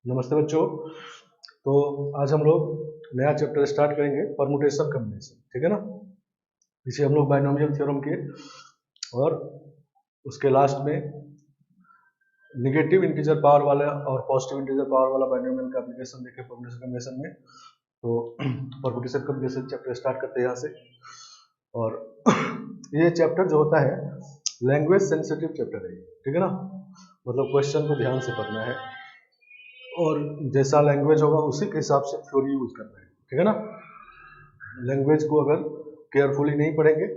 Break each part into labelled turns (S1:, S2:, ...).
S1: नमस्ते बच्चों। तो आज हम लोग नया चैप्टर स्टार्ट करेंगे, परमुटेशन कॉम्बिनेशन। ठीक है ना। इसे हम लोग बाइनोमियल थ्योरम के और उसके लास्ट में नेगेटिव इंटीजर पावर वाला और पॉजिटिव इंटीजर पावर वाला बाइनोमियल का एप्लीकेशन देखे परमुटेशन कॉम्बिनेशन में। तो परमुटेशन कॉम्बिनेशन चैप्टर स्टार्ट करते हैं यहाँ से। और ये चैप्टर जो होता है लैंग्वेज सेंसिटिव चैप्टर है, ठीक है ना। मतलब क्वेश्चन को ध्यान से पढ़ना है और जैसा लैंग्वेज होगा उसी के हिसाब से थ्योरी यूज करना है, ठीक है ना। लैंग्वेज को अगर केयरफुली नहीं पढ़ेंगे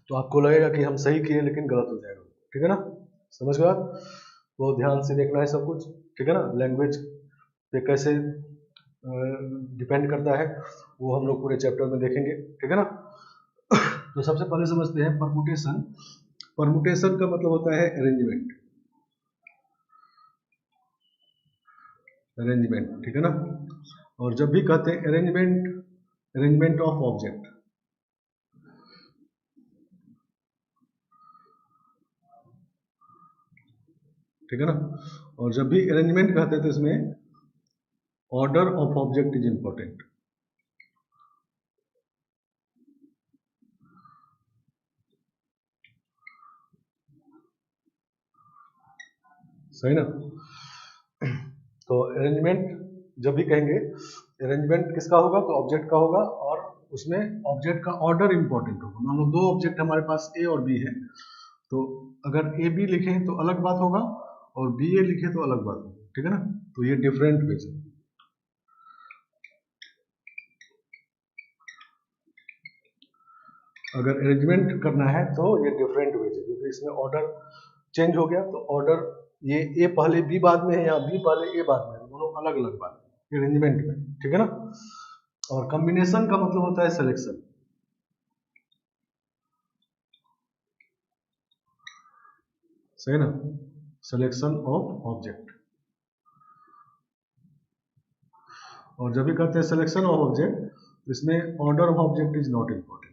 S1: तो आपको लगेगा कि हम सही किए लेकिन गलत हो जाएगा, ठीक है ना। समझ गए आप? तो ध्यान से देखना है सब कुछ, ठीक है ना। लैंग्वेज पे कैसे डिपेंड करता है वो हम लोग पूरे चैप्टर में देखेंगे, ठीक है ना। तो सबसे पहले समझते हैं परमुटेशन। परमुटेशन का मतलब होता है अरेंजमेंट, अरेंजमेंट, ठीक है ना। और जब भी कहते हैं अरेंजमेंट, अरेंजमेंट ऑफ ऑब्जेक्ट, ठीक है ना। और जब भी अरेंजमेंट कहते हैं तो इसमें order of object is important. सही ना। तो अरेंजमेंट जब भी कहेंगे, अरेंजमेंट किसका होगा तो ऑब्जेक्ट का होगा और उसमें ऑब्जेक्ट का ऑर्डर इंपॉर्टेंट होगा। मान लो दो ऑब्जेक्ट हमारे पास ए और बी है, तो अगर ए बी लिखे तो अलग बात होगा और बी ए लिखे तो अलग बात होगा, ठीक है ना। तो ये डिफरेंट वेज है। अगर अरेंजमेंट करना है तो ये डिफरेंट वेज है, क्योंकि इसमें ऑर्डर चेंज हो गया। तो ऑर्डर ये ए पहले बी बाद में है या बी पहले ए बाद में है, दोनों अलग अलग बात है अरेंजमेंट में, ठीक है ना। और कॉम्बिनेशन का मतलब होता है सिलेक्शन। सही ना, सिलेक्शन ऑफ ऑब्जेक्ट। और जब भी कहते हैं सिलेक्शन ऑफ ऑब्जेक्ट, इसमें order of object is not important.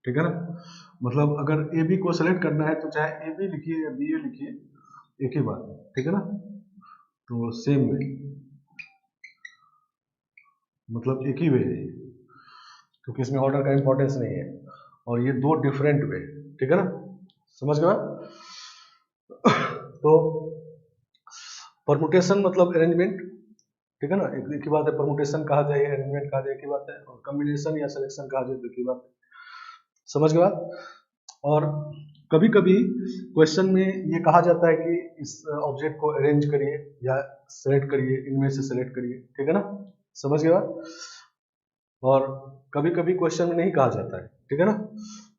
S1: ठीक है ना। मतलब अगर ए बी को सेलेक्ट करना है तो चाहे ए बी लिखिए या बी ए लिखिए, एक ही बात है, ठीक है ना। तो सेम वे, मतलब एक ही वे है, क्योंकि इसमें ऑर्डर का इंपॉर्टेंस नहीं है और ये दो डिफरेंट वे, ठीक है ना। समझ गए? तो परमुटेशन मतलब अरेंजमेंट, ठीक है ना। एक ही बात है, परमुटेशन कहा जाए अरेंजमेंट कहा जाए एक ही बात है, और कॉम्बिनेशन या सिलेक्शन कहा जाए तो एक ही बात है। समझ गए बात? और कभी कभी क्वेश्चन में ये कहा जाता है कि इस ऑब्जेक्ट को अरेंज करिए या सेलेक्ट करिए, इनमें से सेलेक्ट करिए, ठीक है ना। समझ गए बात? और कभी कभी क्वेश्चन में नहीं कहा जाता है, ठीक है ना।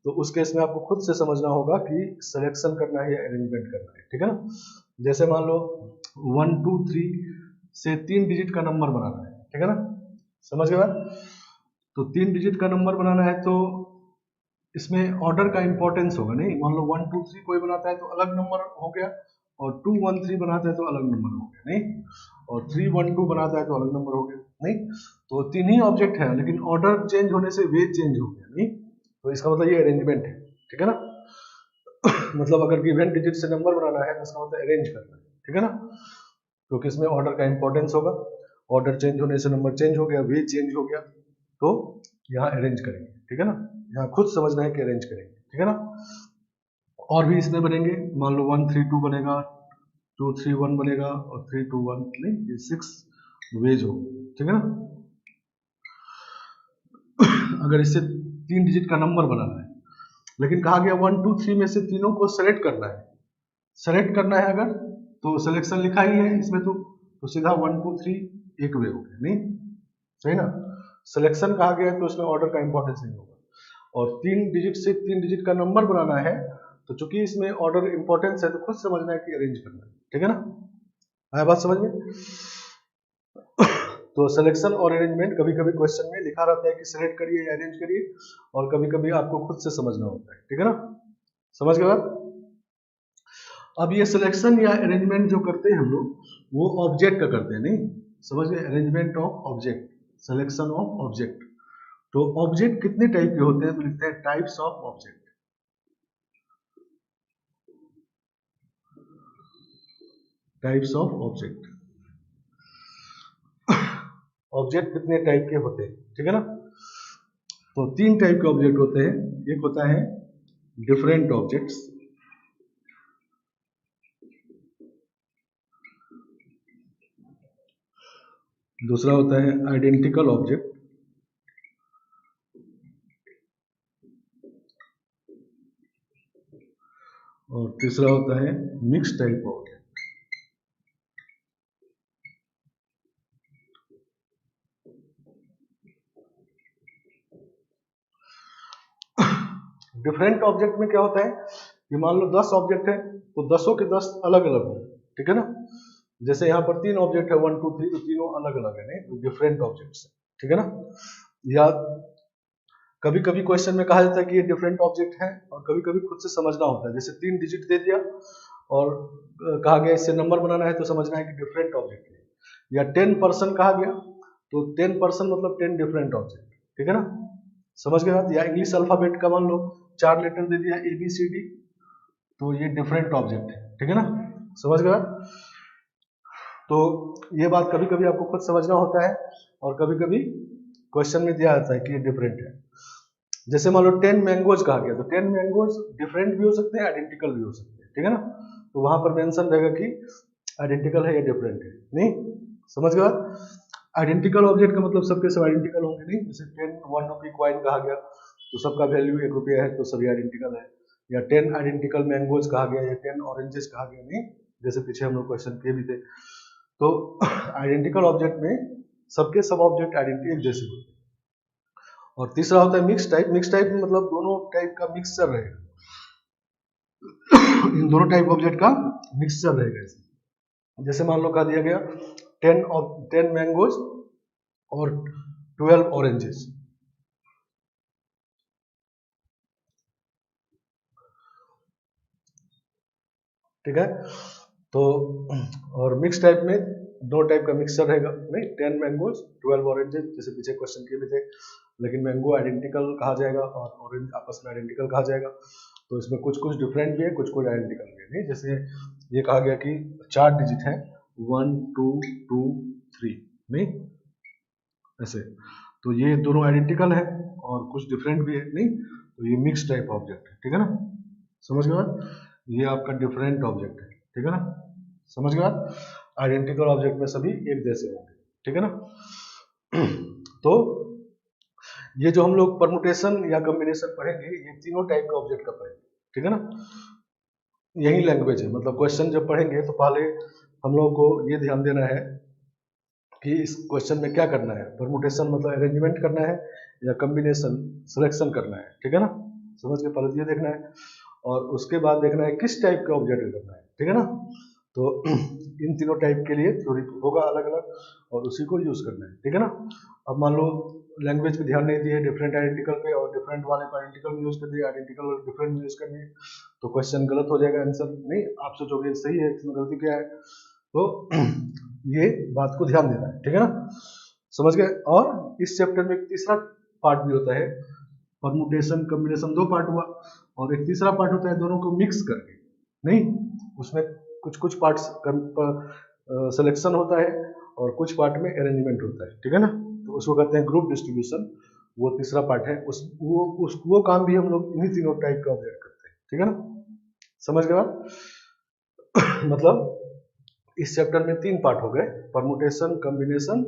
S1: तो उस केस में आपको खुद से समझना होगा कि सिलेक्शन करना है या अरेंजमेंट करना है, ठीक है ना। जैसे मान लो 1 2 3 से 3 डिजिट का नंबर बनाना है, ठीक है ना। समझ गए बात? तो 3 डिजिट का नंबर बनाना है तो इसमें ऑर्डर का इंपॉर्टेंस होगा नहीं। मान लो 1 2 3 कोई बनाता है तो अलग नंबर हो गया, और 2 1 3 बनाता है तो अलग नंबर हो गया नहीं, और 3 1 2 बनाता है तो अलग नंबर हो गया नहीं। तो तीन ही ऑब्जेक्ट है लेकिन ऑर्डर चेंज होने से वे चेंज हो गया नहीं। तो इसका मतलब ये अरेंजमेंट है, ठीक है ना। मतलब अगर गिवन डिजिट से नंबर बनाना है तो इसका मतलब अरेंज करना है, ठीक है ना। क्योंकि इसमें ऑर्डर का इंपॉर्टेंस होगा, ऑर्डर चेंज होने से नंबर चेंज हो गया, वे चेंज हो गया, तो यहाँ अरेंज करेंगे, ठीक है ना। यहाँ खुद समझना है कि अरेंज करेंगे, ठीक है ना। और भी इसमें बनेंगे, मान लो 1 3 2 बनेगा, 2 3 1 बनेगा और 3 2 1 नहीं, ये 6 वेज हो, ठीक है ना। अगर इससे 3 डिजिट का नंबर बनाना है, लेकिन कहा गया 1 2 3 में से तीनों को सेलेक्ट करना है। सेलेक्ट करना है अगर, तो सिलेक्शन लिखा ही है इसमें, तो सीधा 1 2 3 एक वे हो गया नहीं। सही ना। सिलेक्शन कहा गया है तो इसमें ऑर्डर का इंपॉर्टेंस नहीं होगा। और 3 डिजिट से 3 डिजिट का नंबर बनाना है, तो चूंकि इसमें ऑर्डर इंपॉर्टेंस है तो खुद समझना है कि अरेंज करना है, ठीक है ना। आया बात समझ में? तो सिलेक्शन और अरेंजमेंट कभी कभी क्वेश्चन में लिखा रहता है कि सिलेक्ट करिए या अरेंज करिए, और कभी कभी आपको खुद से समझना होता है, ठीक है ना। समझ गए बात? अब ये सिलेक्शन या अरेंजमेंट जो करते हैं हम लोग, वो ऑब्जेक्ट का करते हैं नहीं। समझ गए? Arrangement of object, selection of object. तो ऑब्जेक्ट कितने टाइप के होते हैं, तो लिखते हैं types of object. Types of object, object कितने टाइप के होते हैं, ठीक है ना। तो 3 टाइप के ऑब्जेक्ट होते हैं, एक होता है डिफरेंट ऑब्जेक्ट्स, दूसरा होता है आइडेंटिकल ऑब्जेक्ट, और तीसरा होता है mix type object. Different object में क्या होता है कि मान लो 10 ऑब्जेक्ट है तो 10 के 10 अलग अलग होंगे, ठीक है ना। जैसे यहाँ पर 3 ऑब्जेक्ट है 1 2 3, तो तीनों अलग अलग है, नहीं तो डिफरेंट ऑब्जेक्ट्स है, ठीक है ना। या कभी कभी क्वेश्चन में कहा जाता है कि ये डिफरेंट ऑब्जेक्ट है, और कभी कभी खुद से समझना होता है, जैसे 3 डिजिट दे दिया और कहा गया इससे नंबर बनाना है, तो समझना है कि डिफरेंट ऑब्जेक्ट है। या 10% कहा गया तो 10% मतलब 10 डिफरेंट ऑब्जेक्ट, ठीक है ना, समझ गए बात। या इंग्लिश अल्फाबेट का मान लो 4 लेटर दे दिया ABCD, तो ये डिफरेंट ऑब्जेक्ट है, ठीक है ना, समझ गए बात। तो ये बात कभी कभी आपको खुद समझना होता है, और कभी कभी क्वेश्चन में दिया जाता है कि ये डिफरेंट है। जैसे मान लो 10 मैंगोज कहा गया, तो 10 मैंगोज डिफरेंट भी हो सकते हैं, आइडेंटिकल भी हो सकते हैं, ठीक है ना। तो वहां पर मेंशन रहेगा कि आइडेंटिकल है या डिफरेंट है, नहीं, समझ गए बात। आइडेंटिकल ऑब्जेक्ट का मतलब सबके सब आइडेंटिकल होंगे नहीं, जैसे 10 1 रुपये कॉइन कहा गया तो सबका वैल्यू 1 रुपया है, तो सभी आइडेंटिकल है। या 10 आइडेंटिकल मैंगोज कहा गया, या 10 ऑरेंजेस कहा गया, नहीं, जैसे पीछे हम लोग क्वेश्चन किए भी थे। तो आइडेंटिकल ऑब्जेक्ट में सबके सब ऑब्जेक्ट आइडेंटिटी एक जैसे होते हैं। और तीसरा होता है मिक्स टाइप। मिक्स टाइप में मतलब दोनों टाइप का मिक्सचर रहेगा, इन दोनों टाइप ऑब्जेक्ट का मिक्सचर रहेगा इसमें। जैसे मान लो कहा दिया गया 10 मैंगोज और 12 ऑरेंजेस, ठीक है। तो और मिक्स टाइप में 2 टाइप का मिक्सचर रहेगा, नहीं, 10 मैंगोज 12 ऑरेंजेस, जैसे पीछे क्वेश्चन किए भी थे। लेकिन मैंगो आइडेंटिकल कहा जाएगा और ऑरेंज आपस में आइडेंटिकल कहा जाएगा। तो इसमें कुछ कुछ डिफरेंट भी है, कुछ कुछ आइडेंटिकल भी है, नहीं। जैसे ये कहा गया कि 4 डिजिट है 1 2 2 3, नहीं, ऐसे। तो ये दोनों आइडेंटिकल है और कुछ डिफरेंट भी है, नहीं। तो ये मिक्स टाइप ऑब्जेक्ट है, ठीक है ना, समझ गए बात। ये आपका डिफरेंट ऑब्जेक्ट है, ठीक है ना, समझ गए बात। आइडेंटिकल ऑब्जेक्ट में सभी एक जैसे होंगे, ठीक है ना। तो ये जो हम लोग परमुटेशन या कॉम्बिनेशन पढ़ेंगे, ये तीनों टाइप के ऑब्जेक्ट का पढ़ेंगे, ठीक है ना। यही लैंग्वेज है, मतलब क्वेश्चन जब पढ़ेंगे तो पहले हम लोगों को ये ध्यान देना है कि इस क्वेश्चन में क्या करना है। परमुटेशन मतलब अरेंजमेंट करना है या कॉम्बिनेशन सिलेक्शन करना है, ठीक है ना, समझ के पहले ये देखना है। और उसके बाद देखना है किस टाइप का ऑब्जेक्ट करना है, ठीक है ना। तो इन तीनों टाइप के लिए थ्योरी होगा अलग अलग, और उसी को यूज करना है, ठीक है ना। अब मान लो लैंग्वेज पे ध्यान नहीं दिए, डिफरेंट आइडेंटिकल पे, और डिफरेंट वाले को आइडेंटिकल में यूज कर दिए, आइडेंटिकल वाले डिफरेंट में यूज कर दिए, तो क्वेश्चन गलत हो जाएगा, आंसर नहीं आप सोचोगे सही है, इसमें गलती क्या है। तो ये बात को ध्यान देना है, ठीक है ना, समझ गए। और इस चैप्टर में एक तीसरा पार्ट भी होता है, परमुटेशन कॉम्बिनेशन 2 पार्ट हुआ, और एक तीसरा पार्ट होता है दोनों को मिक्स करके, नहीं, उसमें कुछ कुछ पार्ट्स सिलेक्शन होता है और कुछ पार्ट में अरेंजमेंट होता है, ठीक है ना। तो उसको कहते हैं ग्रुप डिस्ट्रीब्यूशन, वो तीसरा पार्ट है। वो काम भी हम लोग इन्हीं तीनों टाइप का ऑब्जेक्ट करते हैं, ठीक है ना, समझ गए आप। मतलब इस चैप्टर में 3 पार्ट हो गए, परमुटेशन कॉम्बिनेशन,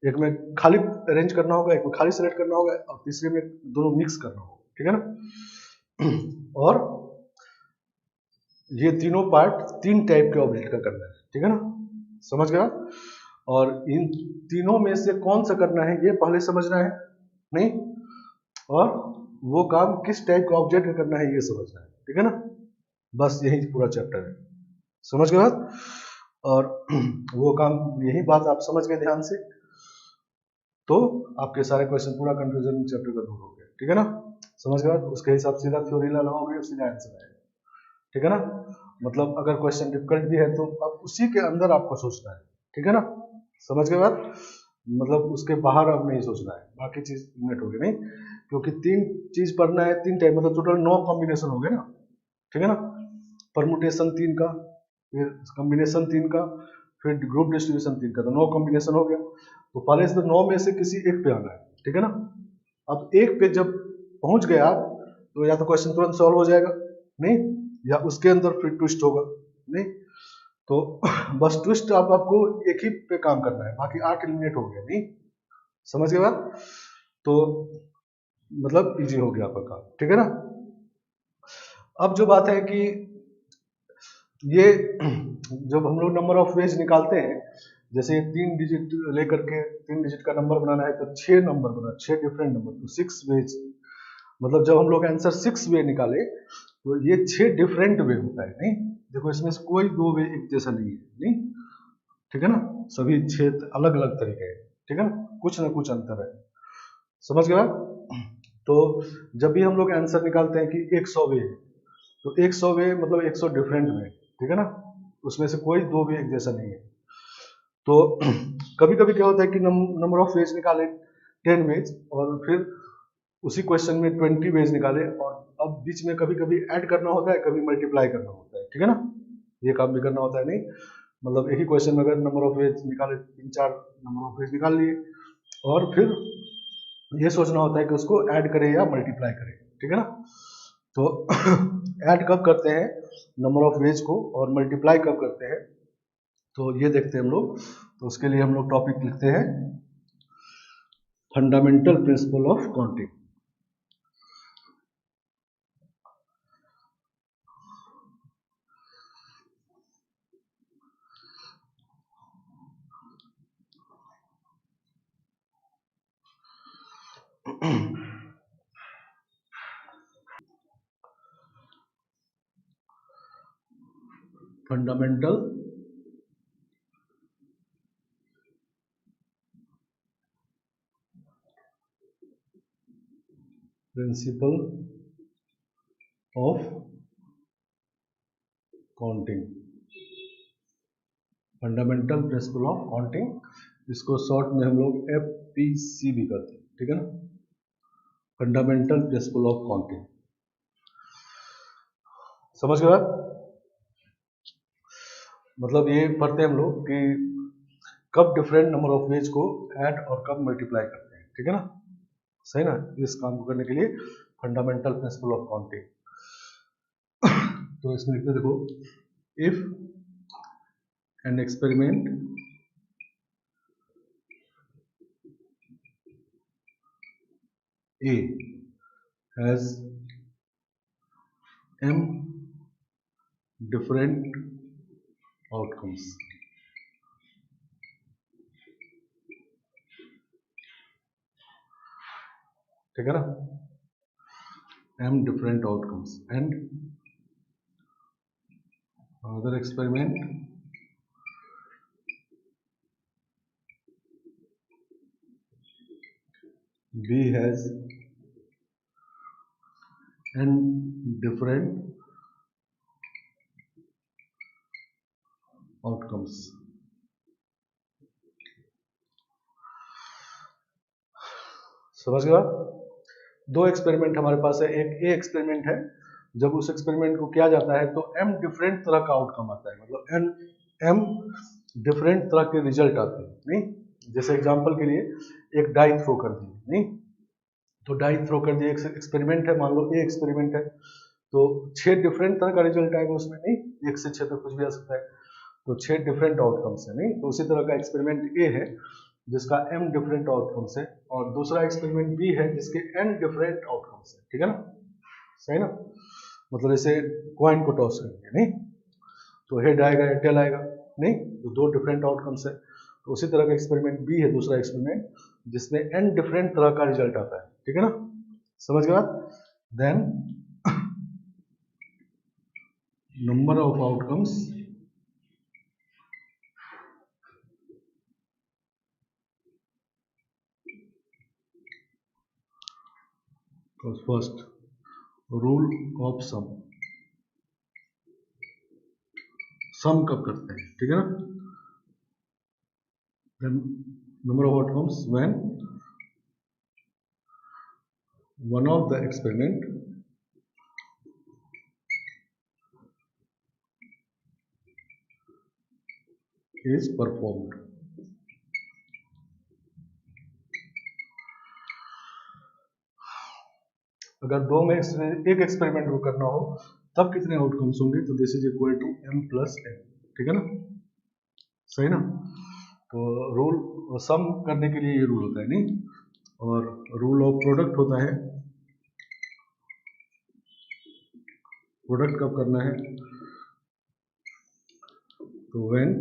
S1: एक में खाली अरेंज करना होगा, एक में खाली सेलेक्ट करना होगा, और तीसरे में दोनों मिक्स करना होगा, ठीक है ना। और ये तीनों पार्ट 3 टाइप के ऑब्जेक्ट का करना है, ठीक है ना, समझ गया। और इन तीनों में से कौन सा करना है ये पहले समझना है, नहीं, और वो काम किस टाइप का ऑब्जेक्ट का करना है ये समझना है, ठीक है ना। बस यही पूरा चैप्टर है, समझ गए बात। और वो काम, यही बात आप समझ गए ध्यान से, तो आपके सारे क्वेश्चन पूरा कंफ्यूजन चैप्टर का दूर हो गया, ठीक है ना, समझ गए बात। उसके हिसाब से सीधा थ्योरी लगाओगे, सीधा आंसर आएगा, ठीक है ना। मतलब अगर क्वेश्चन डिफिकल्ट भी है तो अब उसी के अंदर आपको सोचना है, ठीक है ना, समझ गए बात। मतलब उसके बाहर अब नहीं सोचना है, बाकी चीज इलिमिनेट हो गई नहीं, क्योंकि 3 चीज पढ़ना है, 3 टाइप, मतलब टोटल 9 कॉम्बिनेशन हो गए ना, ठीक है ना। परमुटेशन 3 का, फिर कॉम्बिनेशन 3 का, फिर ग्रुप डिस्ट्रीब्यूशन 3 का, तो 9 कॉम्बिनेशन हो गया। तो पहले से तो 9 में से किसी एक पे आना है, ठीक है ना। अब एक पे जब पहुंच गए आप, तो या तो क्वेश्चन तुरंत सॉल्व हो जाएगा नहीं, या उसके अंदर फिर ट्विस्ट होगा नहीं। तो बस ट्विस्ट अब आपको एक ही पे काम करना है, बाकी 8 एलिमिनेट हो गया नहीं, समझ गए बात। तो मतलब इजी हो गया आपका काम, ठीक है ना। अब जो बात है कि ये जब हम लोग नंबर ऑफ वेज निकालते हैं, जैसे 3 डिजिट लेकर के 3 डिजिट का नंबर बनाना है, तो 6 नंबर बना, 6 डिफरेंट नंबर, तो 6 वेज, मतलब जब हम लोग आंसर 6 वे निकाले, तो ये 6 डिफरेंट वे होता है नहीं। देखो इसमें से कोई 2 वे एक जैसा नहीं है नहीं, ठीक है ना, सभी 6 अलग अलग तरीके हैं, ठीक है ना, कुछ ना कुछ अंतर है, समझ गए आप। तो जब भी हम लोग आंसर निकालते हैं कि 100 वे है, तो 100 वे मतलब 100 डिफरेंट वे, ठीक है ना, उसमें से कोई 2 भी एक जैसा नहीं है। तो कभी कभी क्या होता है कि नंबर ऑफ वेज निकाले 10 वेज, और फिर उसी क्वेश्चन में 20 वेज निकाले, और अब बीच में कभी कभी ऐड करना होता है, कभी मल्टीप्लाई करना होता है, ठीक है ना, ये काम भी करना होता है नहीं। मतलब एक ही क्वेश्चन में अगर नंबर ऑफ वेज निकाले 3-4 नंबर ऑफ वेज निकाल लिए, और फिर ये सोचना होता है कि उसको ऐड करें या मल्टीप्लाई करें, ठीक है ना। तो ऐड कब करते हैं नंबर ऑफ वेज को, और मल्टीप्लाई कब करते हैं, तो ये देखते हैं हम लोग। तो उसके लिए हम लोग टॉपिक लिखते हैं fundamental principle of counting. Fundamental principle of counting, fundamental principle of counting, इसको शॉर्ट में हम लोग FPC भी करते हैं, ठीक है ना, फंडामेंटल प्रिंसिपल ऑफ काउंटिंग, समझ गए बात। मतलब ये पढ़ते हैं हम लोग कि कब डिफरेंट नंबर ऑफ वेज को ऐड और कब मल्टीप्लाई करते हैं, ठीक है ना, सही ना। इस काम को करने के लिए फंडामेंटल प्रिंसिपल ऑफ काउंटिंग। तो इसमें लिखते देखो, if an experiment A has m different outcomes, ठीक है ना, m different outcomes, and another experiment B has n different outcomes। समझ गए आप। दो एक्सपेरिमेंट हमारे पास है, एक ए एक्सपेरिमेंट है, जब उस एक्सपेरिमेंट को किया जाता है तो m डिफरेंट तरह का आउटकम आता है, मतलब m डिफरेंट तरह के रिजल्ट आते हैं नहीं। जैसे एग्जांपल के लिए एक डाई थ्रो कर दिए नहीं, तो डाई थ्रो कर दिए, एक्सपेरिमेंट है, मान लो ए एक्सपेरिमेंट है, तो 6 डिफरेंट तरह का रिजल्ट आएगा उसमें नहीं, 1 से 6 तक कुछ भी आ सकता है, तो 6 डिफरेंट आउटकम्स है नहीं। तो उसी तरह का एक्सपेरिमेंट ए है जिसका m डिफरेंट आउटकम्स है, और दूसरा एक्सपेरिमेंट बी है जिसके n डिफरेंट आउटकम्स है, ठीक है ना, सही ना। मतलब जैसे कॉइन को टॉस करेंगे नहीं, तो हेड आएगा या टेल आएगा नहीं, तो 2 डिफरेंट आउटकम्स है। तो उसी तरह का एक्सपेरिमेंट बी है, दूसरा एक्सपेरिमेंट जिसमें n डिफरेंट तरह का रिजल्ट आता है, ठीक है ना, समझ गए बात। Then number of outcomes first rule of sum कब करते हैं, ठीक है ना, number of outcomes when one of the experiment is performed. अगर दो में से एक एक्सपेरिमेंट को करना हो तब कितने आउटकम्स होंगे, तो this is equal to m plus n, ठीक है ना, सही ना। तो रूल सम करने के लिए ये रूल होता है नहीं, और रूल ऑफ प्रोडक्ट होता है, प्रोडक्ट कब करना है, तो when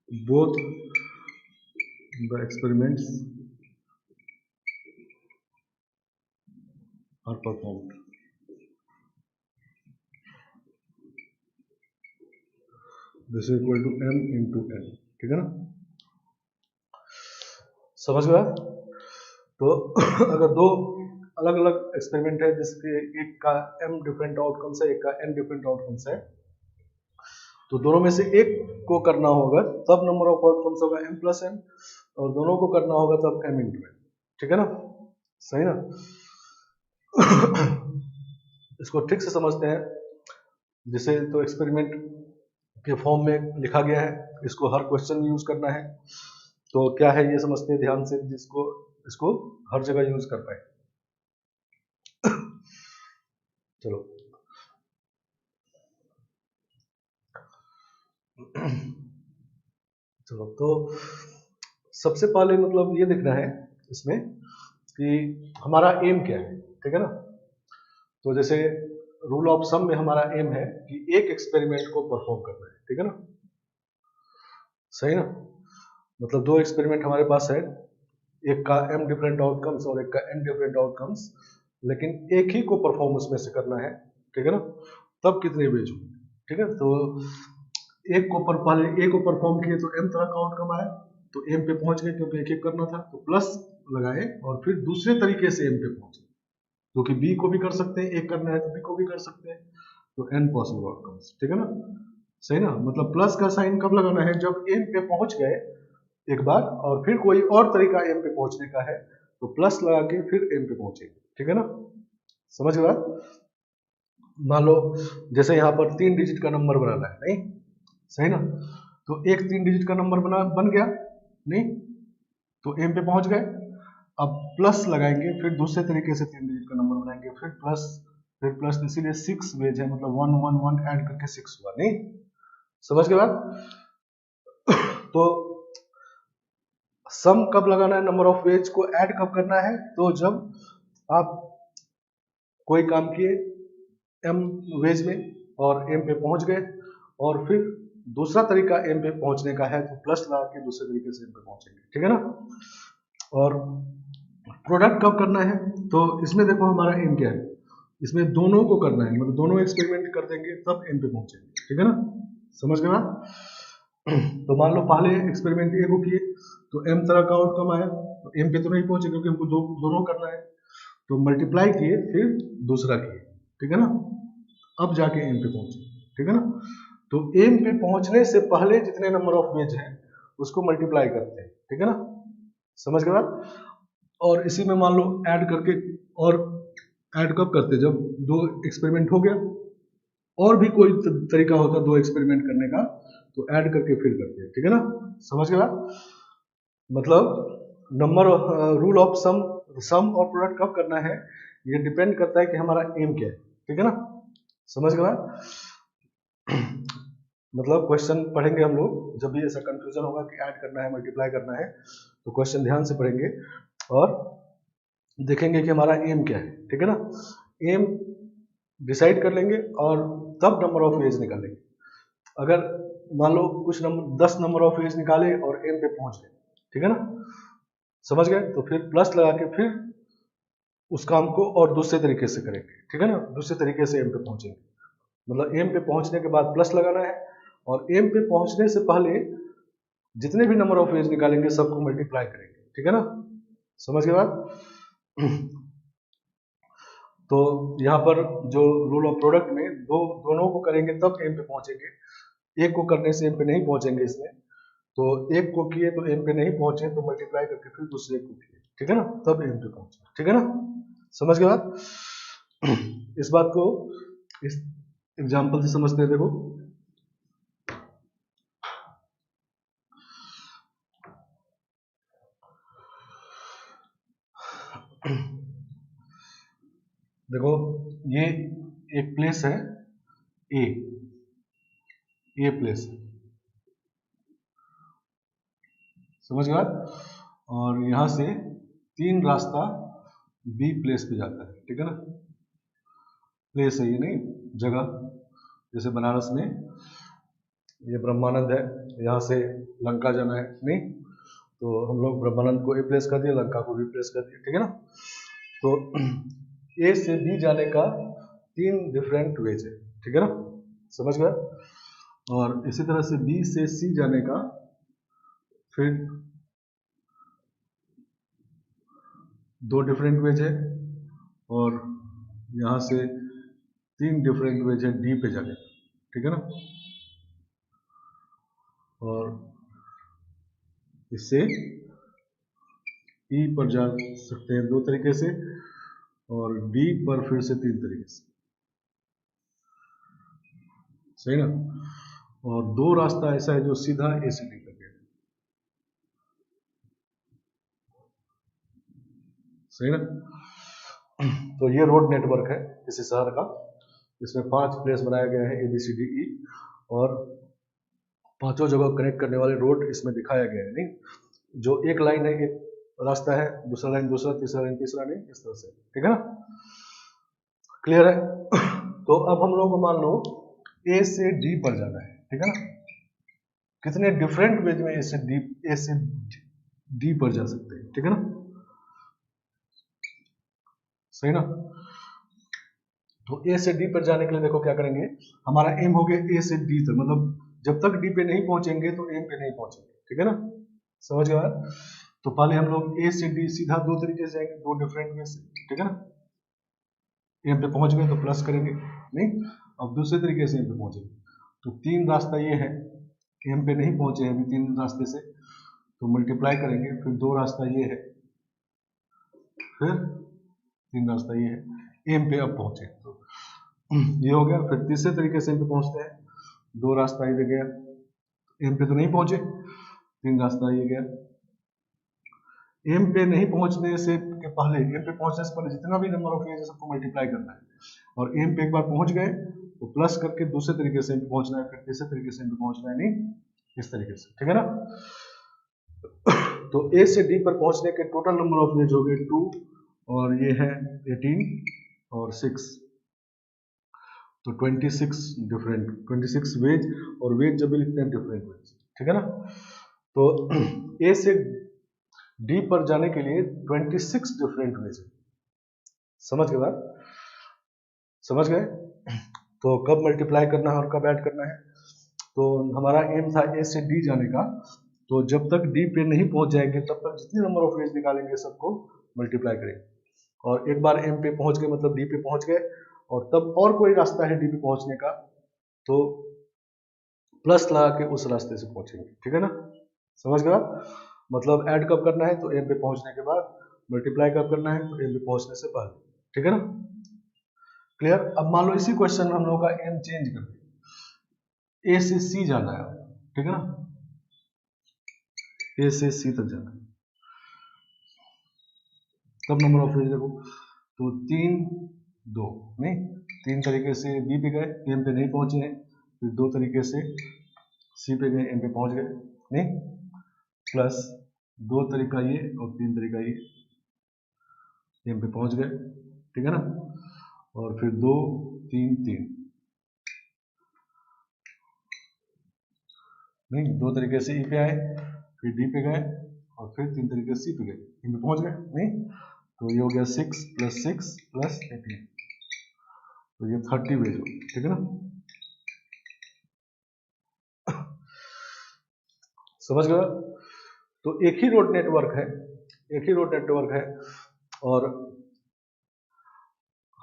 S1: both the experiments are performed. This is equal to m into n, ठीक है ना, समझ गया। तो अगर दो अलग अलग एक्सपेरिमेंट है जिसके एक का m डिफरेंट आउटकम्स है, एक का n डिफरेंट आउटकम्स है, तो दोनों में से एक को करना होगा तब नंबर ऑफ आउटकम्स होगा m प्लस n, और दोनों को करना होगा तब m इंटू n, ठीक है ना, सही ना। इसको ठीक से समझते हैं, जिसे तो एक्सपेरिमेंट के फॉर्म में लिखा गया है, इसको हर क्वेश्चन में यूज करना है, तो क्या है ये समझते हैं ध्यान से, जिसको इसको हर जगह यूज कर पाए। चलो चलो, तो सबसे पहले मतलब ये देखना है इसमें कि हमारा एम क्या है, ठीक है ना। तो जैसे रूल ऑफ सम में हमारा एम है कि एक एक्सपेरिमेंट को परफॉर्म करना है, ठीक है ना, सही ना। मतलब दो एक्सपेरिमेंट हमारे पास है, एक का m डिफरेंट आउटकम्स और एक का n डिफरेंट आउटकम्स, लेकिन एक ही को परफॉर्म उसमें से करना है, ठीक है ना, तब कितने वेज होंगे, ठीक है। तो एक को पहले ए को परफॉर्म किए तो m तरह का आउटकम आया, तो m पे पहुंच गए क्योंकि एक एक करना था, तो प्लस लगाए और फिर दूसरे तरीके से m पे पहुंचे, क्योंकि b को भी कर सकते हैं, एक करना है तो b को भी कर सकते हैं, तो n पॉसिबल आउटकम्स, ठीक है ना, सही ना। मतलब प्लस का साइन कब लगाना है, जब m पे पहुंच गए एक बार और फिर कोई और तरीका m पे पहुंचने का है तो प्लस लगा के फिर m पे पहुंचेंगे, ठीक है ना, समझ गए बात। मान लो जैसे यहाँ पर 3 डिजिट का नंबर बनाना है, नहीं सही ना, तो एक 3 डिजिट का नंबर बन गया नहीं, तो m पे पहुंच गए, अब प्लस लगाएंगे, फिर दूसरे तरीके से 3 डिजिट का नंबर बनाएंगे, फिर प्लस, इसीलिए 6 वेज है, मतलब 1 1 1 ऐड करके 6 हुआ, नहीं समझ गए बात। तो सम कब लगाना है, नंबर ऑफ वेज को ऐड कब करना है, तो जब आप कोई काम किए m वेज में और m पे पहुंच गए, और फिर दूसरा तरीका m पे पहुंचने का है तो प्लस लगा के दूसरे तरीके से m पे पहुंचेंगे, ठीक है ना। और प्रोडक्ट कब करना है, तो इसमें देखो हमारा m क्या है, इसमें दोनों को करना है, मतलब दोनों एक्सपेरिमेंट कर देंगे तब m पे पहुंचेंगे, ठीक है ना, समझ गए बात। तो मान लो पहले एक्सपेरिमेंट ए को किए तो m तरह का आउटकम आया, तो m पे तो नहीं पहुंचे क्योंकि हमको दोनों करना है, तो मल्टीप्लाई किए फिर दूसरा किए, ठीक है ना, अब जाके m पे पहुंचे, ठीक है ना। तो m पे पहुंचने से पहले जितने नंबर ऑफ वेज हैं उसको मल्टीप्लाई करते हैं, ठीक है ना, समझ गए बात। और इसी में मान लो ऐड करके, और ऐड कब करते, जब दो एक्सपेरिमेंट हो गया, और भी कोई तरीका होता दो एक्सपेरिमेंट करने का तो ऐड करके फिर करते हैं, ठीक है ना, समझ गए बात। मतलब नंबर रूल ऑफ सम और प्रोडक्ट कब करना है ये डिपेंड करता है कि हमारा एम क्या है, ठीक है ना, समझ गए बात। मतलब क्वेश्चन पढ़ेंगे हम लोग, जब भी ऐसा कंफ्यूजन होगा कि ऐड करना है मल्टीप्लाई करना है तो क्वेश्चन ध्यान से पढ़ेंगे और देखेंगे कि हमारा एम क्या है, ठीक है ना। एम डिसाइड कर लेंगे और तब नंबर ऑफ वेज निकालेंगे। अगर मान लो कुछ नंबर 10 नंबर ऑफ वेज निकाले और एम पे पहुंच गए, ठीक है ना, समझ गए, तो फिर प्लस लगा के फिर उस काम को और दूसरे तरीके से करेंगे, ठीक है ना, दूसरे तरीके से एम पे पहुंचेंगे। मतलब एम पे पहुंचने के बाद प्लस लगाना है, और एम पे पहुंचने से पहले जितने भी नंबर ऑफ वेज निकालेंगे सबको मल्टीप्लाई करेंगे, ठीक है ना, समझ गए बात। तो यहाँ पर जो रूल ऑफ प्रोडक्ट में दोनों को करेंगे तब एम पे पहुंचेंगे, एक को करने से एम पे नहीं पहुंचेंगे इसमें, तो एक को किए तो एम पे नहीं पहुंचे तो मल्टीप्लाई करके फिर दूसरे को किए, ठीक है ना, तब एम पे पहुंचे, ठीक है ना, समझ गए बात। इस बात को इस एग्जाम्पल से समझते हैं। देखो देखो ये एक प्लेस है ए, ये प्लेस है, समझ गए, और यहां से 3 रास्ता बी प्लेस पे जाता है, ठीक है ना, प्लेस है ये नहीं जगह, जैसे बनारस में ये ब्रह्मानंद है, यहाँ से लंका जाना है नहीं, तो हम लोग ब्रह्मानंद को ए प्लेस कर दिए, लंका को बी प्लेस कर दिए, ठीक है ना। तो ए से बी जाने का 3 डिफरेंट वेज है, ठीक है ना, समझ गए, और इसी तरह से बी से सी जाने का फिर 2 डिफरेंट वेज है, और यहाँ से 3 डिफरेंट वेज है डी पे जाने का, ठीक है ना, और इससे ई पर जा सकते हैं 2 तरीके से, और डी पर फिर से 3 तरीके से, सही ना, और 2 रास्ता ऐसा है जो सीधा ए से डी तक है, सही ना। तो ये रोड नेटवर्क है किसी शहर का, इसमें 5 प्लेस बनाया गया है A B C D E, और 5 जगह कनेक्ट करने वाले रोड इसमें दिखाया गया है, नहीं जो एक लाइन है, एक रास्ता है, दूसरा लाइन दूसरा, तीसरा लाइन तीसरा, नहीं इस तरह से, ठीक है ना, क्लियर है। तो अब हम लोग को मान लो ए से डी पर जाना है, ठीक है ना, कितने डिफरेंट वेज में ए से डी पर जा सकते हैं, ठीक है ना, सही ना। तो ए से डी पर जाने के लिए देखो क्या करेंगे, हमारा एम हो गया ए से डी तक, मतलब जब तक डी पे नहीं पहुंचेंगे तो एम पे नहीं पहुंचेंगे, ठीक है ना, समझ गए। तो पहले हम लोग ए से डी सीधा 2 तरीके से जाएंगे, 2 डिफरेंट वे से, ठीक है ना, एम पे पहुंच गए तो प्लस करेंगे, नहीं अब दूसरे तरीके से एम पे पहुंचेंगे, तो 3 रास्ता ये है, एम पे नहीं पहुंचे हैं अभी 3 रास्ते से, तो मल्टीप्लाई करेंगे, फिर 2 रास्ता ये है, फिर 3 रास्ता ये है, एम पे अब पहुंचे तो ये हो गया। फिर तीसरे तरीके से एम पे पहुंचते हैं, 2 रास्ता इधर गया, एम पे तो नहीं पहुंचे, 3 रास्ता ये गया, एम पे नहीं पहुंचने से के पहले, एम पे पहुंचने से पहले जितना भी नंबर ऑफ फेज है सबको मल्टीप्लाई करना है, और एम पे एक बार पहुंच गए तो प्लस करके दूसरे तरीके से एम पे पहुंचना है, फिर तीसरे तरीके से एम पे पहुंचना है, नहीं इस तरीके से, ठीक है ना। तो ए से डी पर पहुंचने के टोटल नंबर ऑफ वेज हो गए 2, और ये है 18 और 6, तो 26 वेज, और वेज जब भी लिखते हैं डिफरेंट वेज, ठीक है ना। तो ए से डी पर जाने के लिए 26 डिफरेंट वेज है, समझ गए बात, समझ गए। तो कब मल्टीप्लाई करना है और कब ऐड करना है, तो हमारा एम था ए से डी जाने का, तो जब तक डी पे नहीं पहुंच जाएंगे तब तक जितने नंबर ऑफ वेज निकालेंगे सबको मल्टीप्लाई करेंगे, और एक बार एम पे पहुंच गए मतलब डी पे पहुंच गए, और तब और कोई रास्ता है डी पे पहुंचने का तो प्लस लगा के उस रास्ते से पहुंचेंगे, ठीक है ना, समझ गए। मतलब ऐड कब करना है, तो एम पे पहुंचने के बाद, मल्टीप्लाई कब करना है, तो एम पे पहुंचने से पहले, ठीक है ना, क्लियर। अब मान लो इसी क्वेश्चन में हम लोग का एम चेंज कर दें, ए से सी जाना है, ठीक है ना, ए से सी तक जाना है, तब नंबर ऑफ वेज देखो, तो 3 2 नहीं 3 तरीके से बी पे गए, एम पे नहीं पहुंचे हैं, फिर 2 तरीके से सी पे गए, एम पे पहुंच गए, नहीं प्लस 2 तरीका ये और 3 तरीका ये, एम पे पहुंच गए, ठीक है ना, और फिर 2 3 3 नहीं 2 तरीके से ई पे आए, फिर डी पे गए, और फिर 3 तरीके से सी पे गए, एम पे पहुंच गए, नहीं तो ये हो गया 6 + 6 + 18, तो ये 30 वेज हो, ठीक है ना, समझ गए। तो एक ही रोड नेटवर्क है, एक ही रोड नेटवर्क है, और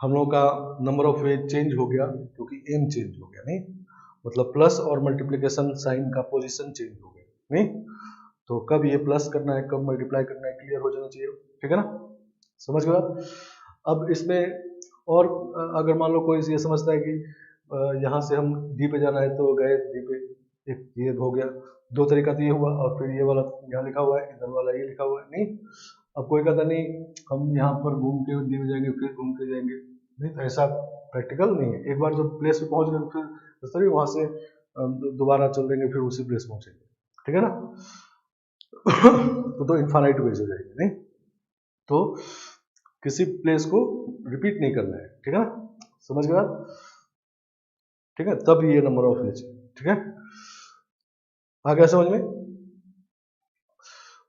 S1: हम लोग का नंबर ऑफ वेज चेंज हो गया क्योंकि एम चेंज हो गया, नहीं मतलब प्लस और मल्टीप्लिकेशन साइन का पोजीशन चेंज हो गया, नहीं। तो कब ये प्लस करना है, कब मल्टीप्लाई करना है, क्लियर हो जाना चाहिए, ठीक है ना, समझ गए आप। अब इसमें और अगर मान लो कोई ये समझता है कि यहाँ से हम डी पे जाना है तो गए डी पे, एक ये हो गया, दो तरीका तो ये हुआ, और फिर ये वाला यहाँ लिखा हुआ है, इधर वाला ये लिखा हुआ है, नहीं। अब कोई कहता नहीं हम यहाँ पर घूम के डी में जाएंगे फिर घूम के जाएंगे, नहीं, तो ऐसा प्रैक्टिकल नहीं है। एक बार जब प्लेस पे पहुंच गए फिर सर वहां से दोबारा चल देंगे फिर उसी प्लेस पहुंचेंगे, ठीक है ना। तो इनफाइनाइट वेज हो जाएगी, नहीं। तो किसी प्लेस को रिपीट नहीं करना है, ठीक है ना, समझ गए आप, ठीक है, तब ये नंबर ऑफ वेज, ठीक है, आ गया समझ में।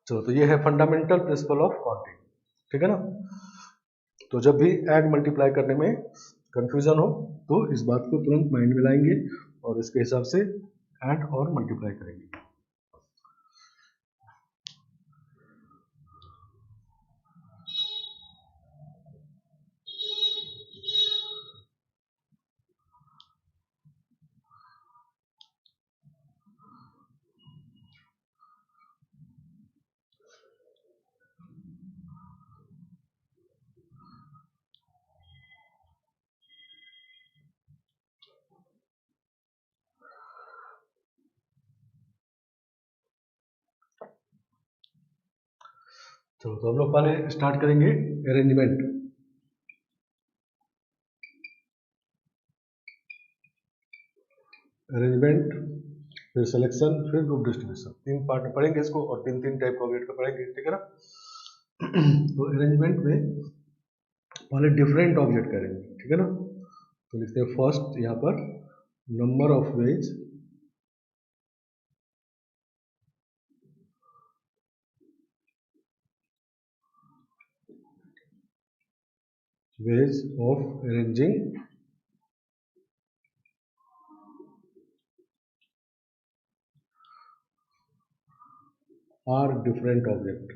S1: चलो, तो ये है फंडामेंटल प्रिंसिपल ऑफ काउंटिंग, ठीक है ना। तो जब भी ऐड मल्टीप्लाई करने में कंफ्यूजन हो तो इस बात को तुरंत माइंड में लाएंगे और इसके हिसाब से ऐड और मल्टीप्लाई करेंगे। चलो, तो हम लोग पहले स्टार्ट करेंगे अरेंजमेंट। अरेंजमेंट, फिर सिलेक्शन, फिर ग्रुप डिस्ट्रीब्यूशन, तीन पार्ट में पढ़ेंगे इसको, और तीन तीन टाइप का ऑब्जेक्ट का पढ़ेंगे, ठीक है ना। तो अरेंजमेंट में पहले डिफरेंट ऑब्जेक्ट करेंगे, ठीक है ना। तो लिखते हैं फर्स्ट यहाँ पर number of ways of arranging are different object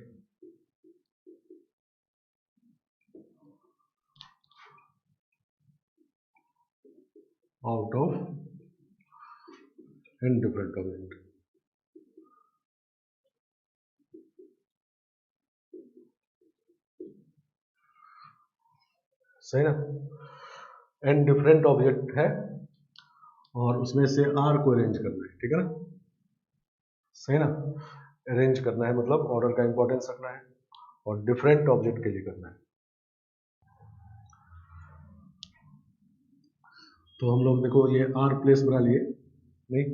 S1: out of n different object। सही ना, n डिफरेंट ऑब्जेक्ट है और उसमें से r को अरेंज करना है, ठीक है ना, सही ना। अरेंज करना है मतलब ऑर्डर का इंपॉर्टेंस रखना है और डिफरेंट ऑब्जेक्ट के लिए करना है। तो हम लोग देखो ये r प्लेस बना लिए, नहीं,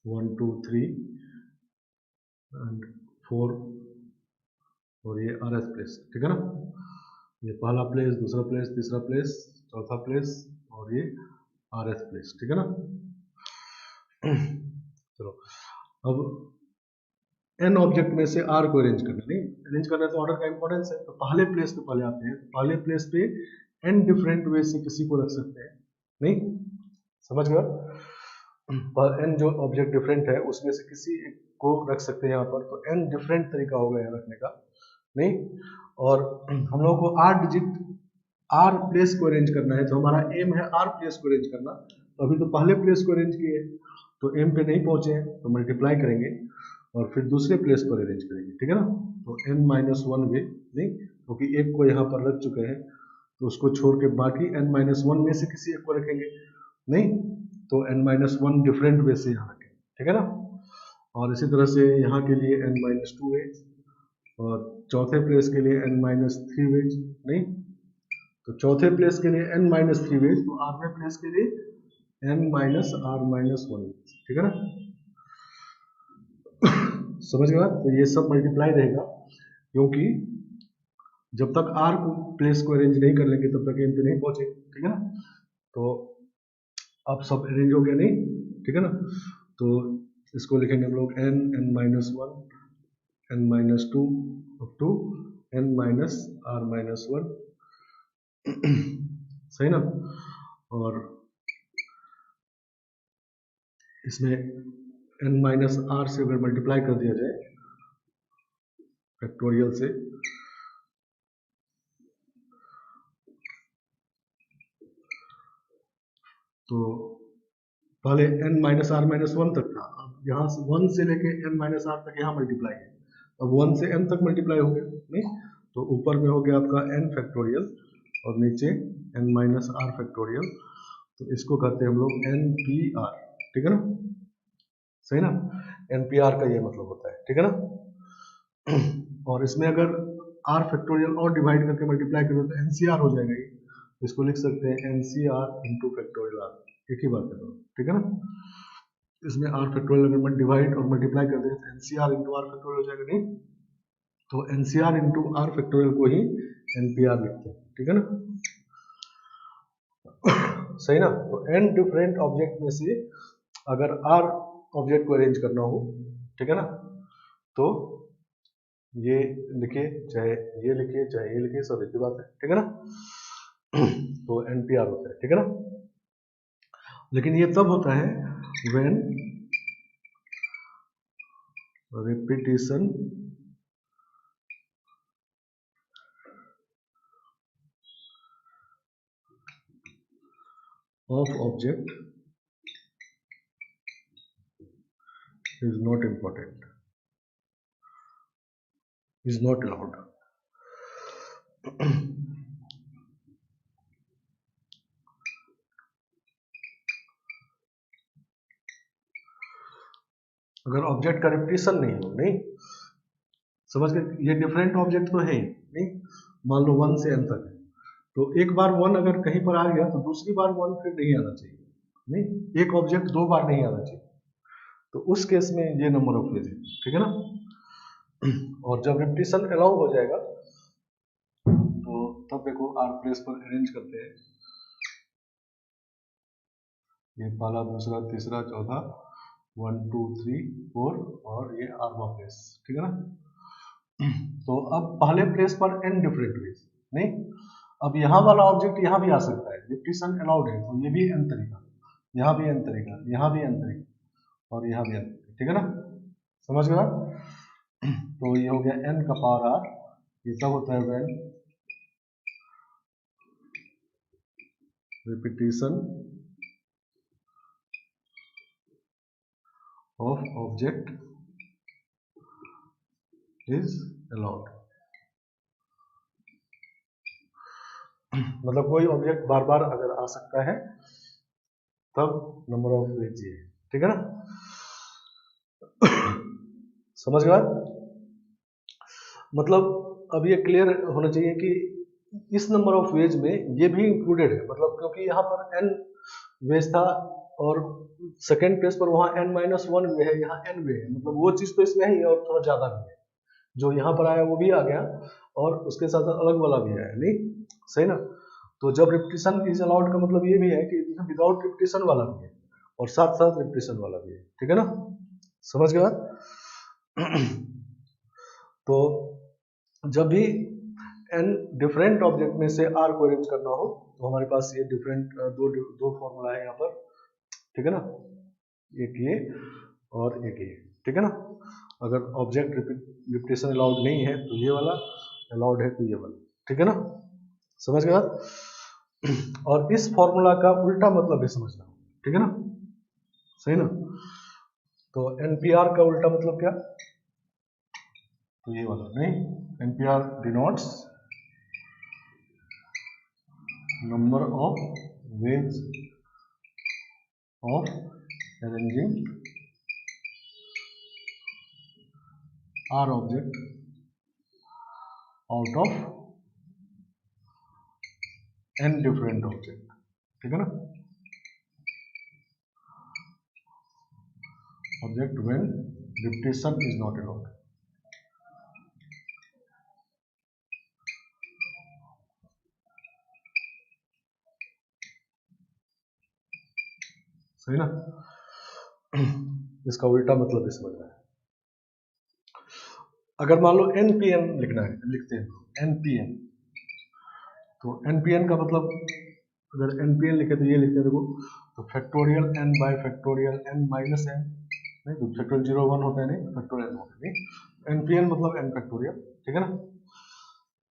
S1: 1 2 3 एंड 4 और ये आर एस प्लेस, ठीक है ना। ये पहला प्लेस, दूसरा प्लेस, तीसरा प्लेस, चौथा प्लेस और ये आर एस प्लेस, ठीक है ना। चलो, अब एन ऑब्जेक्ट में से आर को अरेंज करना, नहीं अरेंज करना तो ऑर्डर का इंपॉर्टेंस है, तो पहले प्लेस पे पहले आते हैं, पहले प्लेस पे एन डिफरेंट वे से किसी को रख सकते हैं, नहीं, समझ गए। पर एन जो ऑब्जेक्ट डिफरेंट है उसमें से किसी एक को रख सकते हैं यहाँ पर, तो एन डिफरेंट तरीका होगा यहाँ रखने का, नहीं। और हम लोगों को आर डिजिट आर प्लेस को अरेंज करना है, तो हमारा एम है आर प्लेस को अरेंज करना। तो अभी तो पहले प्लेस को अरेंज किए तो एम पे नहीं पहुंचे हैं, तो मल्टीप्लाई करेंगे और फिर दूसरे प्लेस पर अरेंज करेंगे, ठीक है ना। तो n माइनस वन वे, नहीं, क्योंकि एक को यहाँ पर रख चुके हैं तो उसको छोड़ के बाकी n माइनस वन में से किसी एक को रखेंगे, नहीं, तो n minus one different way से यहाँ रखेंगे, ठीक है ना। और इसी तरह से यहाँ के लिए n माइनस टू वे और चौथे प्लेस के लिए n माइनस थ्री वेज, नहीं, तो चौथे प्लेस के लिए n माइनस थ्री वेज, तो आठवें प्लेस के लिए n minus r minus one ways, ठीक है ना। समझ गए। तो ये सब मल्टीप्लाई रहेगा, क्योंकि जब तक आर को प्लेस को अरेंज नहीं कर लेंगे तब तक एम पे नहीं पहुंचेंगे, ठीक है ना। तो अब सब अरेंज हो गया, नहीं, ठीक है ना। तो इसको लिखेंगे हम लोग n n minus one n minus two up to n minus r minus one, सही ना। और इसमें n माइनस आर से अगर मल्टीप्लाई कर दिया जाए फैक्टोरियल से, तो पहले n minus r minus one तक था, अब यहाँ से 1 से लेके n माइनस आर तक यहाँ मल्टीप्लाई है, अब 1 से n तक मल्टीप्लाई हो गया नहीं, तो ऊपर में हो गया आपका n फैक्टोरियल और नीचे n माइनस आर फैक्टोरियल, तो इसको कहते हैं हम लोग NPR, ठीक है ना, सही ना, NPR का ये मतलब होता है, ठीक है ना। और इसमें अगर r फैक्टोरियल और डिवाइड करके मल्टीप्लाई करें तो NCR हो जाएगा, ये इसको लिख सकते हैं NCR इंटू फैक्टोरियल r, एक ही बात है तो, ठीक है ना। इसमें r फैक्टोरियल अगर डिवाइड और मल्टीप्लाई कर दें तो NCR इंटू r फैक्टोरियल हो जाएगा नहीं, तो NCR इंटू r फैक्टोरियल को ही NPR लिखते हैं, ठीक है ना, सही ना। तो n डिफरेंट ऑब्जेक्ट में से अगर r ऑब्जेक्ट को अरेंज करना हो, ठीक है ना, तो ये लिखे चाहे ये लिखे चाहे ये लिखे, सब एक ही बात है, ठीक है ना। तो NPR होता है, ठीक है ना। लेकिन ये तब होता है when repetition of object is not important, is not allowed. अगर ऑब्जेक्ट का रिपीटिशन नहीं हो, नहीं समझ के, ये डिफरेंट ऑब्जेक्ट तो है ही नहीं, मान लो 1 से n तक है, तो एक बार 1 अगर कहीं पर आ गया तो दूसरी बार 1 फिर नहीं आना चाहिए, नहीं, एक ऑब्जेक्ट 2 बार नहीं आना चाहिए, तो उस केस में ये नंबर ऑफ वेज है, ठीक है ना। और जब रिपीटिशन अलाउ हो जाएगा तो तब देखो आर प्लेस पर अरेंज करते हैं, ये पहला दूसरा तीसरा चौथा 1 2 3 4 और ये आरवा प्लेस, ठीक है ना। तो अब पहले प्लेस पर n डिफरेंट वेज नहीं, अब यहाँ वाला ऑब्जेक्ट यहाँ भी आ सकता है, रिपीटिशन अलाउड है, तो ये भी n तरीका, यहाँ भी n तरीका, यहाँ भी n तरीका और यहाँ भी n तरीका, ठीक है ना, समझ गए आप। तो ये हो गया n का पावर r, ये तब होता है when repetition of object is allowed। मतलब कोई ऑब्जेक्ट बार बार अगर आ सकता है तब नंबर ऑफ वेज ये है, ठीक है ना, समझ गए। मतलब अब ये क्लियर होना चाहिए कि इस नंबर ऑफ वेज में ये भी इंक्लूडेड है, मतलब क्योंकि यहाँ पर n वेज था और सेकेंड प्लेस पर वहाँ n माइनस वन वे है, यहाँ n वे है, मतलब वो चीज तो इसमें है और थोड़ा ज्यादा भी है, जो यहाँ पर आया वो भी आ गया और उसके साथ साथ अलग वाला भी आया, नहीं सही ना। तो जब रिपीटिशन इज अलाउड का मतलब ये भी है कि विदाउट रिपीटिशन वाला भी है और साथ साथ रिपीटिशन वाला भी है, ठीक है ना, समझ गए बात। तो जब भी n डिफरेंट ऑब्जेक्ट में से r को अरेंज करना हो तो हमारे पास ये डिफरेंट दो फॉर्मूला है यहाँ पर, ठीक है ना, एक ये और एक ये, ठीक है ना। अगर ऑब्जेक्ट रिपीटिशन अलाउड नहीं है तो ये वाला, अलाउड है तो ये वाला, ठीक है ना, समझ गए आप। और इस फॉर्मूला का उल्टा मतलब भी समझना, ठीक है ना, सही ना। तो NPR का उल्टा मतलब क्या, तो ये वाला नहीं, NPR denotes number of ways of arranging R object out of n different object, ठीक है ना, object when repetition is not allowed. सही ना, इसका उल्टा मतलब भी समझना है। अगर मान लो NPN लिखना है, लिखते हैं NPN, तो NPN का मतलब अगर NPN लिखे तो ये लिखते हैं, देखो तो factorial n bye factorial n minus n, नहीं तो फैक्टोरियल 0 1 होता है, नहीं फैक्टोरियल n होता है, नहीं NPN मतलब n फैक्टोरियल, ठीक है ना।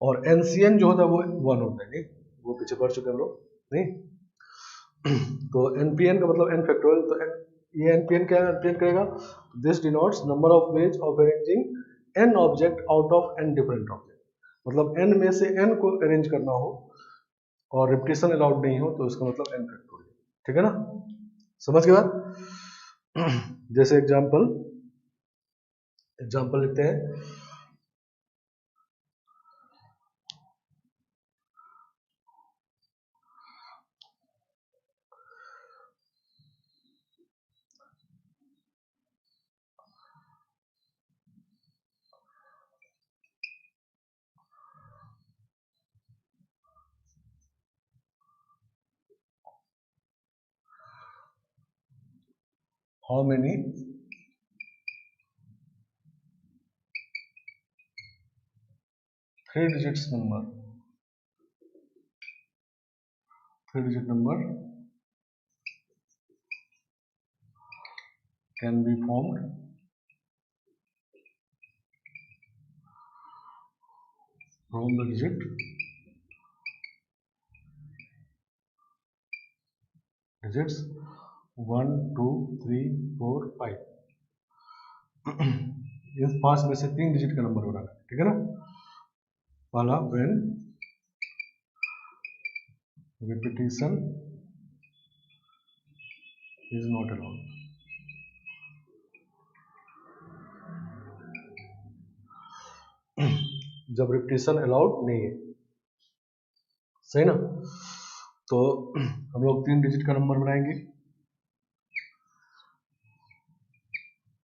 S1: और NCN जो होता है वो 1 होता है, नहीं वो पीछे पढ़ चुके हम लोग, नहीं। तो npn का मतलब n फैक्टोरियल, तो ये npn क्या रिप्रेजेंट करेगा, this denotes number of ways of arranging n object out of n different object, मतलब n में से n को अरेंज करना हो और रिपीटेशन अलाउड नहीं हो तो इसका मतलब n फैक्टोरियल, ठीक है ना, समझ गए बात। जैसे एग्जांपल लिखते हैं, how many three digit number can be formed from the digits 1 2 3 4 5, इस 5 में से 3 डिजिट का नंबर बनाना है, ठीक है ना। पहला when repetition is not allowed, जब रिपीटिशन अलाउड नहीं है, सही ना। तो हम लोग 3 डिजिट का नंबर बनाएंगे,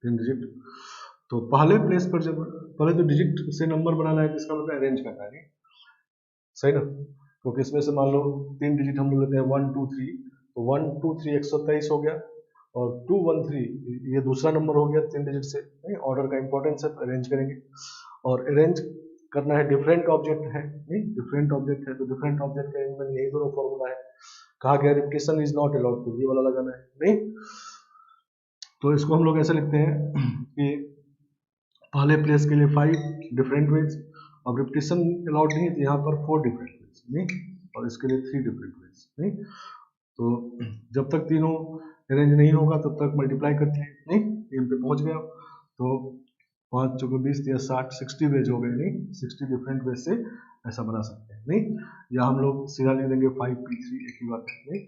S1: 3 डिजिट, तो पहले प्लेस पर जब पहले तो डिजिट से नंबर बनाना है, जिसका मतलब अरेंज करना है, सही ना। क्योंकि इसमें से मान लो 3 डिजिट हम लोग लेते हैं 1 2 3, तो 1 2 3 123 हो गया, और 2 1 3 ये दूसरा नंबर हो गया 3 डिजिट से, ऑर्डर का इंपॉर्टेंस है, तो अरेंज करेंगे। और अरेंज करना है, डिफरेंट ऑब्जेक्ट है, नहीं डिफरेंट ऑब्जेक्ट है, तो डिफरेंट ऑब्जेक्ट का अरेंजमेंट यही दोनों फॉर्मूला है, कहा गया रिपीटिशन इज नॉट अलाउड, तो ये वाला लगाना है, नहीं। तो इसको हम लोग ऐसे लिखते हैं कि पहले प्लेस के लिए 5 डिफरेंट वेज, अब रिपीटिशन अलाउड नहीं है तो यहाँ पर 4 डिफरेंट वेज, नहीं, और इसके लिए 3 डिफरेंट वेज, नहीं। तो जब तक तीनों अरेंज नहीं होगा तब तक मल्टीप्लाई करते हैं, नहीं, 3 पे पहुंच गया, तो 5 चौके 20 या 60 60 वेज हो गए, नहीं, 60 डिफरेंट वेज से ऐसा बना सकते हैं, नहीं। या हम लोग सीधा लिख देंगे 5p3, एक ही बात है, नहीं,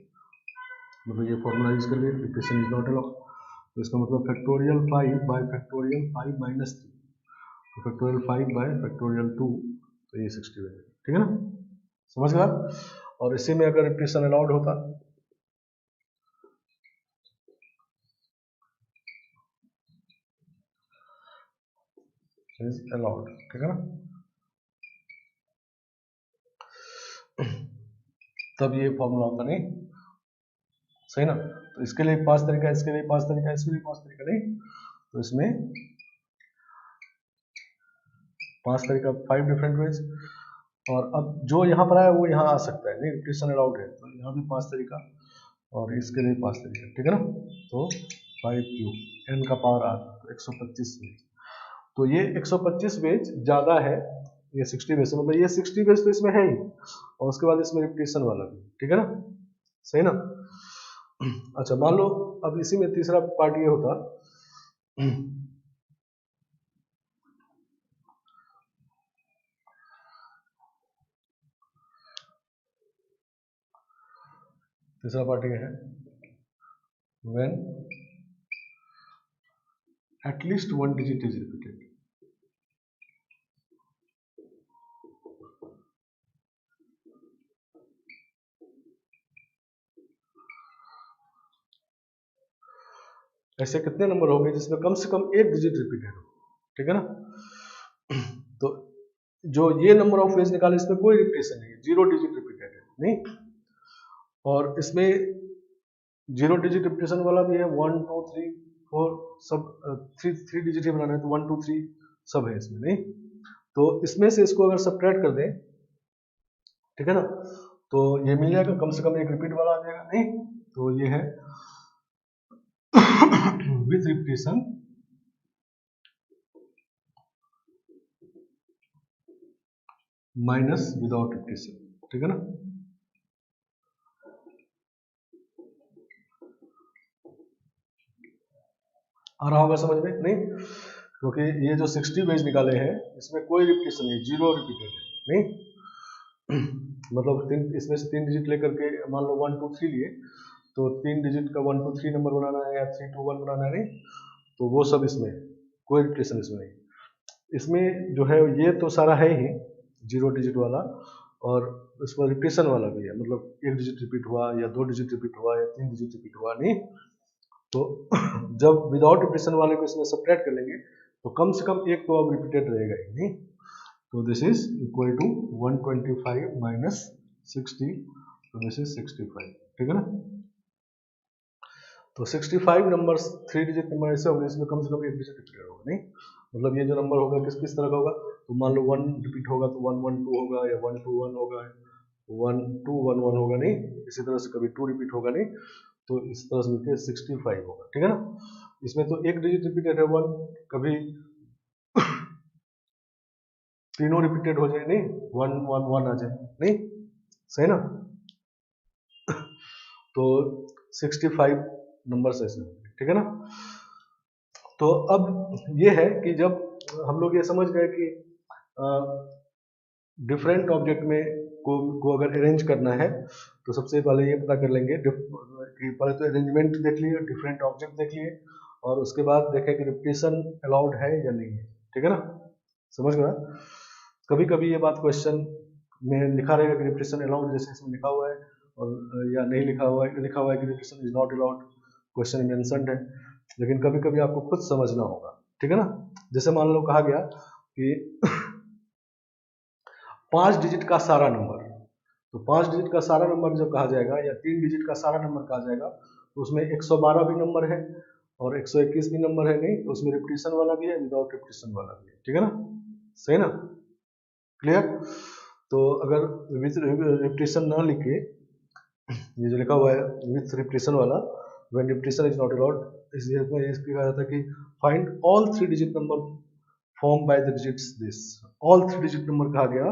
S1: मतलब ये फॉर्मूला यूज कर लिए, रिपीटिशन इज नॉट अलाउड, तो इसका मतलब फैक्टोरियल 5 बाय फैक्टोरियल 5 माइनस 3, तो फैक्टोरियल 5 बाय फैक्टोरियल 2, तो ये 60 है, ठीक है ना, समझ गए आप। और इसी में अगर रिपीटिशन अलाउड होता इज अलाउड, ठीक है ना, तब ये फॉर्मूला होता, नहीं, सही ना। तो इसके लिए 5 तरीका, इसके लिए 5 तरीका, इसके लिए 5 तरीका, नहीं, तो इसमें 5 तरीका, 5 डिफरेंट वेज, और अब जो यहाँ पर आया वो यहाँ आ सकता है, नहीं, रिपीटिशन अलाउड है, तो यहाँ भी 5 तरीका, और इसके लिए 5 तरीका, ठीक है ना। तो 5 क्यूब n का पावर r, तो 125 वेज, तो ये 125 वेज ज्यादा है, ये 60 वेज से, मतलब ये 60 वेज तो इसमें है ही, और उसके बाद इसमें रिपीटिशन वाला भी, ठीक है ना, सही ना। अच्छा मान लो अब इसी में तीसरा पार्ट ये होता, तीसरा पार्ट ये है, when at least 1 digit is repeated, ऐसे कितने नंबर होंगे जिसमें कम से कम 1 डिजिट रिपीटेड हो, ठीक है ना। तो जो ये नंबर ऑफ वेज निकाले इसमें कोई रिपीटेशन नहीं है, 0 डिजिट रिपीटेड है, नहीं, और इसमें 0 डिजिट रिपीटेशन वाला भी है, 1 2 3 4 सब, 3 डिजिट ही बनाना है, तो 1 2 3 सब है इसमें, नहीं। तो इसमें से इसको अगर सब्ट्रैक्ट कर दें, ठीक है ना, तो ये मिल जाएगा, कम से कम एक रिपीट वाला आ जाएगा, नहीं, तो ये है with repetition minus without repetition, ठीक है ना। आ रहा होगा समझ में? नहीं, क्योंकि ये जो 60 वेज निकाले हैं इसमें कोई रिपीटेशन नहीं, जीरो रिपीटेड है, नहीं मतलब इसमें से 3 डिजिट लेकर के मान लो 1 2 3 लिए, तो 3 डिजिट का 1 2 3 नंबर बनाना है या 3 2 1 बनाना है, नहीं तो वो सब इसमें कोई रिपीटेशन इसमें नहीं। इसमें जो है ये तो सारा है ही जीरो डिजिट वाला, और इसमें रिपीटेशन वाला भी है, मतलब 1 डिजिट रिपीट हुआ या 2 डिजिट रिपीट हुआ या 3 डिजिट रिपीट हुआ, नहीं तो जब विदाउट रिपीटेशन वाले को इसमें सब्ट्रैक्ट कर लेंगे तो कम से कम एक तो अब रिपीटेड रहेगा ही, नहीं तो this is equal to 125 minus 60, तो दिस इज 65, ठीक है ना। तो 65 नंबर 3 डिजिट नंबर ऐसे होंगे इसमें कम से कम एक डिजिट रिपीटेड होगा, नहीं मतलब ये जो नंबर होगा किस किस तरह का होगा, तो मान लो 1 रिपीट होगा तो 1 1 2 होगा, या 1 2 1 होगा, 1 2 1 1 होगा, नहीं इसी तरह से कभी 2 रिपीट होगा, नहीं तो इस तरह से मिलकर 65 होगा, ठीक है ना। इसमें तो एक डिजिट रिपीटेड है 1, कभी तीनों रिपीटेड हो जाए, नहीं 1 1 1 आ जाए, नहीं सही ना। तो 65 नंबर से ऐसे होंगे, ठीक है ना। तो अब ये है कि जब हम लोग ये समझ गए कि डिफरेंट ऑब्जेक्ट में को अगर अरेंज करना है तो सबसे पहले ये पता कर लेंगे कि पहले तो अरेंजमेंट देख लिए, डिफरेंट ऑब्जेक्ट देख लिए, और उसके बाद देखें कि रिपीटेशन अलाउड है या नहीं है, ठीक है ना, समझ गया। कभी कभी ये बात क्वेश्चन में लिखा रहेगा कि रिपीटेशन अलाउड, जैसे इसमें लिखा हुआ है, और या नहीं लिखा हुआ है कि repetition is not allowed, question mentioned है, लेकिन कभी कभी आपको खुद समझना होगा, ठीक है ना। जैसे मान लो कहा गया कि 5 डिजिट का सारा नंबर, तो 5 डिजिट का सारा नंबर जब कहा जाएगा या 3 डिजिट का सारा नंबर कहा जाएगा तो उसमें 112 भी नंबर है और 121 भी नंबर है, नहीं तो उसमें रिपीटेशन वाला भी है, विदाउट रिपीटेशन वाला भी है, ठीक है ना, सही ना, क्लियर। तो अगर विथ रिपीटेशन ना लिखे, ये जो लिखा हुआ है विथ रिपीटेशन वाला, when repetition is not allowed, इसलिए इसमें कहा जाता है कि find all 3 digit number form by the digits this, all 3 digit number कहा गया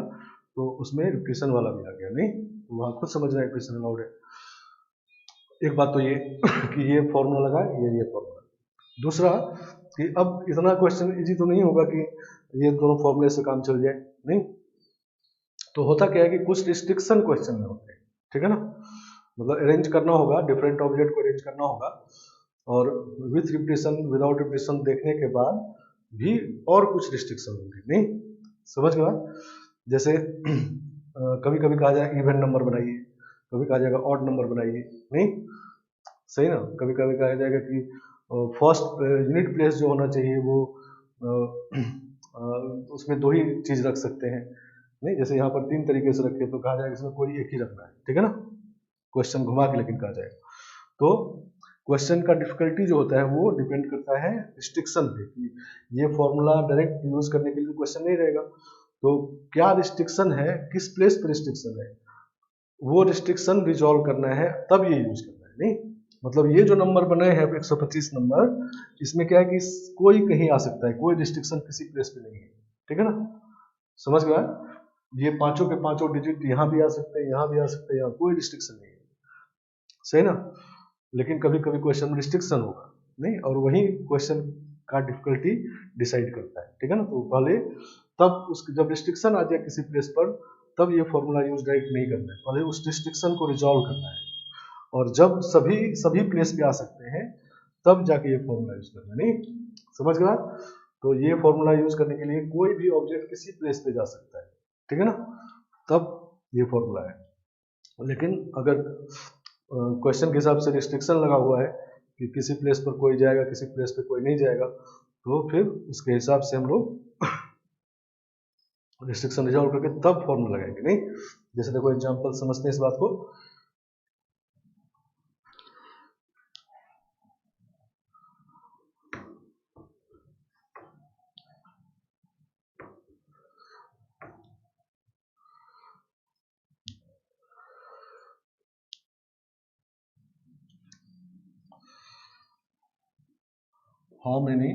S1: तो उसमें रिपीटेशन वाला भी आ गया, नहीं तो वहां खुद समझना रिपीटेशन अलाउड है। एक बात तो ये कि ये फॉर्मूला लगा, ये फॉर्मूला। दूसरा कि अब इतना क्वेश्चन इजी तो नहीं होगा कि ये दोनों फॉर्मूले से काम चल जाए, नहीं तो होता क्या है कि कुछ रिस्ट्रिक्शन क्वेश्चन में होते हैं, ठीक है ना, मतलब अरेंज करना होगा, डिफरेंट ऑब्जेक्ट को अरेंज करना होगा, और विथ रिपीटेशन विदाउट रिपीटेशन देखने के बाद भी और कुछ रिस्ट्रिक्शन होंगे, नहीं समझ गया। जैसे कभी कभी कहा जाए इवन नंबर बनाइए, कभी कहा जाएगा ऑड नंबर बनाइए, नहीं सही ना, कभी कभी कहा जाएगा कि फर्स्ट यूनिट प्लेस जो होना चाहिए वो उसमें 2 ही चीज रख सकते हैं, नहीं जैसे यहाँ पर 3 तरीके से रखे तो कहा जाएगा इसमें कोई एक ही रखना है, ठीक है ना, क्वेश्चन घुमा के लेकिन कहा जाएगा। तो क्वेश्चन का डिफिकल्टी जो होता है वो डिपेंड करता है रिस्ट्रिक्शन पे, कि ये फॉर्मूला डायरेक्ट यूज करने के लिए क्वेश्चन नहीं रहेगा, तो क्या रिस्ट्रिक्शन है, किस प्लेस पर रिस्ट्रिक्शन है, वो रिस्ट्रिक्शन रिजॉल्व करना है, तब ये यूज करना है, नहीं मतलब ये जो नंबर बने हैं 125 नंबर, इसमें क्या है कि कोई कहीं आ सकता है, कोई रिस्ट्रिक्शन किसी प्लेस पे नहीं है, ठीक है ना, समझ गया। ये पांचों के पांचों डिजिट यहाँ भी आ सकते हैं, यहाँ भी आ सकते हैं, यहाँ कोई रिस्ट्रिक्शन नहीं है, सही ना। लेकिन कभी कभी क्वेश्चन में रिस्ट्रिक्शन होगा, नहीं और वही क्वेश्चन का डिफिकल्टी डिसाइड करता है, ठीक है ना। तो पहले तब उसकी जब रिस्ट्रिक्शन आ जाए किसी प्लेस पर, तब ये फॉर्मूला यूज डायरेक्ट नहीं करना है, पहले उस रिस्ट्रिक्शन को रिजॉल्व करना है, और जब सभी प्लेस पे आ सकते हैं तब जाके ये फॉर्मूला यूज करना है, नहीं समझ गया। तो ये फॉर्मूला यूज करने के लिए कोई भी ऑब्जेक्ट किसी प्लेस पे जा सकता है, ठीक है ना, तब ये फॉर्मूला है। लेकिन अगर क्वेश्चन के हिसाब से रिस्ट्रिक्शन लगा हुआ है कि किसी प्लेस पर कोई जाएगा, किसी प्लेस पे कोई नहीं जाएगा, तो फिर उसके हिसाब से हम लोग रिस्ट्रिक्शन रिजॉल्व करके तब फॉर्मूला लगाएंगे, नहीं जैसे देखो एग्जांपल समझते हैं इस बात को। How many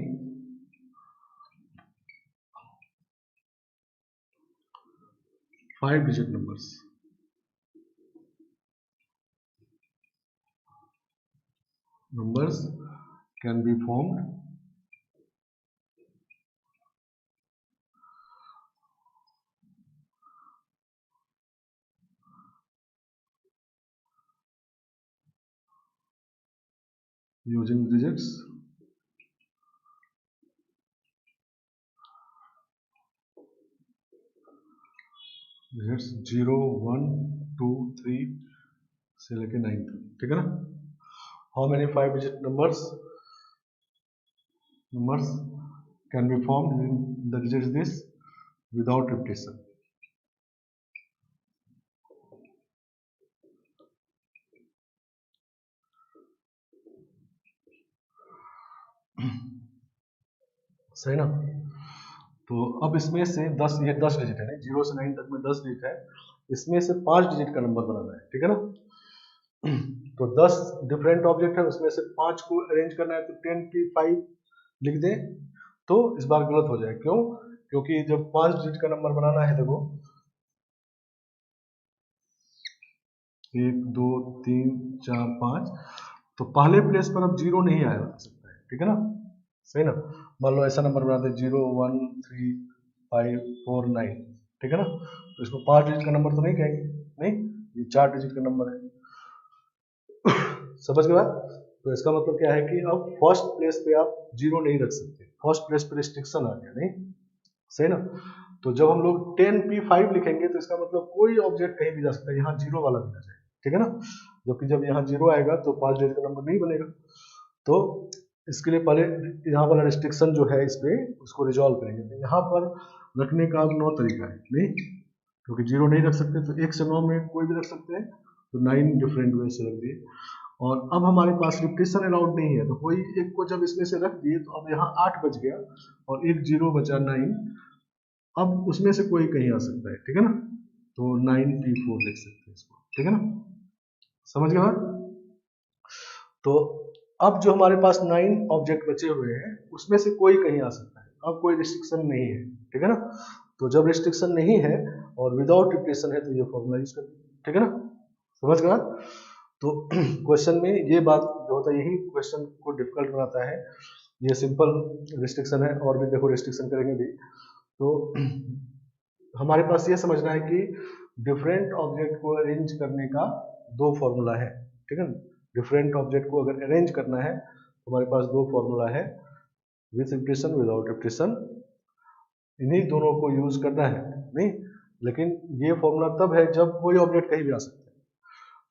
S1: five digit numbers can be formed using digits. Digits 0, 1, 2, 3 से लेके 9 तक, ठीक है ना। How many 5-digit numbers can be formed in the digits this without repetition? सही ना। तो अब इसमें से 10, ये 10 डिजिट है, 0 से 9 तक में 10 डिजिट है, इसमें से 5 डिजिट का नंबर बनाना है, ठीक है ना। तो 10 डिफरेंट ऑब्जेक्ट है, उसमें से 5 को अरेंज करना है, तो 10 की 5 लिख दें, तो इस बार गलत हो जाए। क्यों? क्योंकि जब 5 डिजिट का नंबर बनाना है, देखो 1, 2, 3, 4, 5, तो पहले प्लेस पर अब 0 नहीं आया सकता है, ठीक है ना। सही ना। मान लो ऐसा नंबर बनाते 0, 1, 3, 5, 4, 9, ठीक है ना। तो इसको 5 डिजिट का नंबर तो नहीं कहेंगे, नहीं, ये 4 डिजिट का नंबर है। समझ गए बात। तो इसका मतलब क्या है कि अब फर्स्ट प्लेस पे आप 0 नहीं रख सकते, फर्स्ट प्लेस पे रिस्ट्रिक्शन आ गया, नहीं सही ना। तो जब हम लोग 10p5 लिखेंगे तो इसका मतलब कोई ऑब्जेक्ट कहीं भी जा सकता है, यहाँ 0 वाला भी आ जाए, ठीक है ना। जबकि जब यहाँ 0 आएगा तो 5 डिजिट का नंबर नहीं बनेगा। तो इसके लिए पहले यहाँ वाला रिस्ट्रिक्शन जो है इस पे उसको रिजॉल्व करेंगे। तो यहाँ पर रखने का अब 9 तरीका है, नहीं, क्योंकि 0 नहीं रख सकते तो 1 से 9 में कोई भी रख सकते हैं, तो 9 डिफरेंट वे से रख दिए। और अब हमारे पास रिपीटेशन अलाउड नहीं है, तो कोई एक को जब इसमें से रख दिए तो अब यहाँ 8 बच गया और एक 0 बचा 9, अब उसमें से कोई कहीं आ सकता है, ठीक है ना। तो 9p4 लिख सकते हैं इसको, ठीक है ना। समझ गए बात। तो अब जो हमारे पास 9 ऑब्जेक्ट बचे हुए हैं उसमें से कोई कहीं आ सकता है, अब कोई रिस्ट्रिक्शन नहीं है, ठीक है ना। तो जब रिस्ट्रिक्शन नहीं है और विदाउट रिपीटेशन है तो ये फॉर्मूला यूज कर, ठीक है ना। समझ गए बात। तो क्वेश्चन में ये बात जो होता है यही क्वेश्चन को डिफिकल्ट बनाता है। ये सिंपल रिस्ट्रिक्शन है, और भी देखो रिस्ट्रिक्शन करेंगे भी। तो हमारे पास ये समझना है कि डिफरेंट ऑब्जेक्ट को अरेंज करने का 2 फॉर्मूला है, ठीक है ना। डिफरेंट ऑब्जेक्ट को अगर अरेंज करना है तो हमारे पास 2 फॉर्मूला है, विथ रिपीटेशन, विदाउट रिपीटेशन, इन्हीं दोनों को यूज करना है, नहीं। लेकिन ये फॉर्मूला तब है जब कोई ऑब्जेक्ट कहीं भी आ सकता है।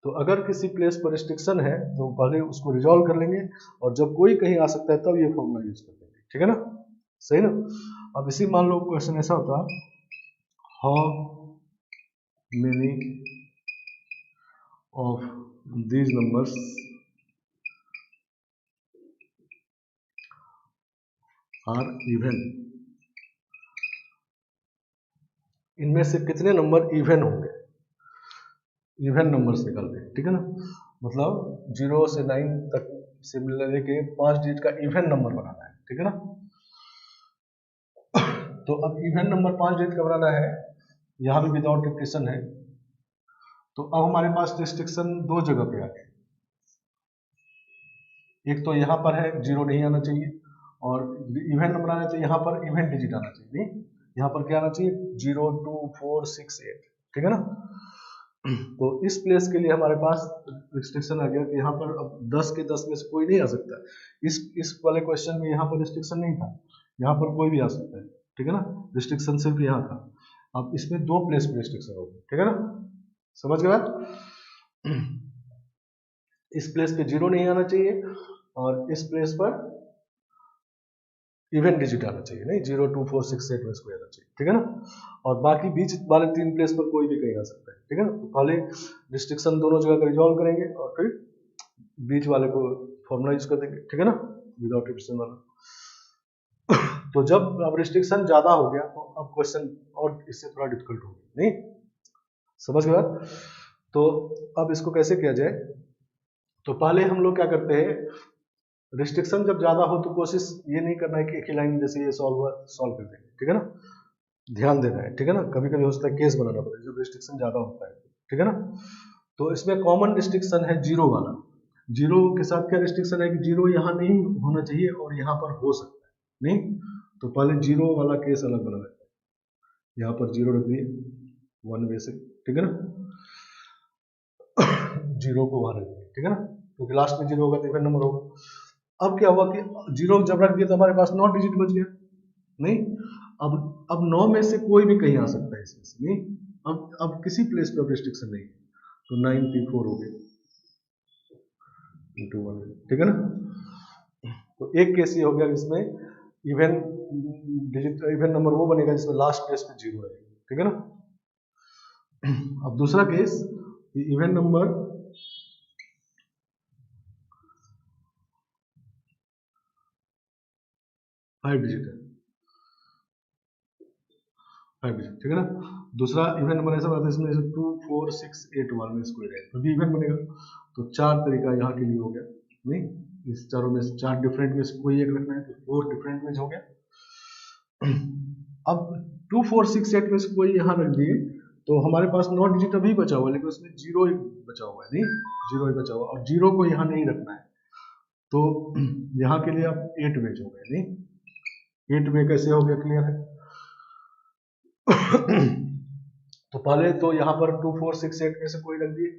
S1: तो अगर किसी प्लेस पर रिस्ट्रिक्शन है तो पहले उसको रिजॉल्व कर लेंगे, और जब कोई कहीं आ सकता है तब ये फॉर्मूला यूज कर लेंगे, ठीक है ना। सही ना। अब इसी मान लो क्वेश्चन ऐसा होता, how many of these numbers are even, इनमें से कितने नंबर इवन होंगे, इवन नंबर्स निकालते हैं, ठीक है ना। मतलब 0 से 9 तक से लेके 5 डिजिट का इवन नंबर बनाना है, ठीक है ना। तो अब इवन नंबर 5 डिजिट का बनाना है, यहाँ भी विदाउट रिपीटेशन है। तो अब हमारे पास रिस्ट्रिक्शन 2 जगह पे आ गए, एक तो यहाँ पर है 0 नहीं आना चाहिए, और इवन नंबर आना चाहिए यहाँ पर इवन डिजिट आना चाहिए, नहीं, यहाँ पर क्या आना चाहिए 0, 2, 4, 6, 8, ठीक है ना। तो इस प्लेस के लिए हमारे पास रिस्ट्रिक्शन आ गया कि यहाँ पर अब 10 के 10 में से कोई नहीं आ सकता। इस वाले क्वेश्चन में यहाँ पर रिस्ट्रिक्शन नहीं था, यहाँ पर कोई भी आ सकता है, ठीक है ना। रिस्ट्रिक्शन सिर्फ यहाँ था, अब इसमें 2 प्लेस पे रिस्ट्रिक्शन होगी, ठीक है ना। समझ गए बात। इस प्लेस पे 0 नहीं आना चाहिए और इस प्लेस पर इवन डिजिट आना चाहिए, नहीं 0, 2, 4, 6, 8 में कोई आना चाहिए, ठीक है ना। और बाकी बीच वाले 3 प्लेस पर कोई भी कहीं आ सकता है, ठीक है ना। तो पहले रिस्ट्रिक्शन दोनों जगह का रिजॉल्व करेंगे और फिर बीच वाले को फॉर्मूला यूज कर देंगे, ठीक है ना, विदाउट रिपीटेशन वाला। तो जब अब रिस्ट्रिक्शन ज्यादा हो गया तो अब क्वेश्चन और इससे थोड़ा डिफिकल्ट हो गया, नहीं समझ गए बात। तो अब इसको कैसे किया जाए, तो पहले हम लोग क्या करते हैं, रिस्ट्रिक्शन जब ज्यादा हो तो कोशिश ये नहीं करना है कि एक ही लाइन जैसे ये सॉल्व कर देंगे, ठीक है ना। ध्यान देना है, ठीक है ना। कभी कभी हो सकता है केस बनाना पड़े जब रिस्ट्रिक्शन ज्यादा होता है, ठीक है ना। तो इसमें कॉमन रिस्ट्रिक्शन है 0 वाला। 0 के साथ क्या रिस्ट्रिक्शन है कि 0 यहाँ नहीं होना चाहिए और यहाँ पर हो सकता है, नहीं। तो पहले 0 वाला केस अलग बना है, यहाँ पर 0 रख दिए 1 वे से, ठीक है ना। 0 को वहां रख दिए, ठीक है ना, क्योंकि लास्ट में 0 होगा तो इवन नंबर होगा। अब क्या हुआ कि 0 जब रख दिया तो हमारे पास 9 डिजिट बच गया। नहीं, अब 9 में से कोई भी कहीं आ सकता है इसमें से। नहीं, अब किसी प्लेस पे रिस्ट्रिक्शन नहीं है, तो 9p4 हो गया इंटू 1, ठीक है ना। तो एक केस ये हो गया जिसमें इवन डिजिट, इवन नंबर वो बनेगा जिसमें लास्ट प्लेस पे 0 है, ठीक है ना। अब दूसरा केस, इवन नंबर 5 डिजिट है, 5 डिजिट, ठीक है ना। दूसरा इवन नंबर ऐसा बनता है इसमें 2 4 6 8 1 में स्क्वायर है, तो भी इवन बनेगा। तो 4 तरीका यहाँ के लिए हो गया। नहीं, इस चारों में से 4 डिफरेंट में से कोई एक रखना है, तो 4 डिफरेंट में हो गया। अब 2 4 6 8 में से कोई यहाँ रख दिए तो हमारे पास 9 डिजिट अभी बचा हुआ है, लेकिन उसमें 0 ही बचा हुआ है। नहीं, 0 ही बचा हुआ, और 0 को यहाँ नहीं रखना है, तो यहाँ के लिए आप 8 वेज हो गए। नहीं, 8 वे कैसे हो गया, क्लियर है। तो पहले तो यहाँ पर 2 4 6 8 में से कोई रख दिए,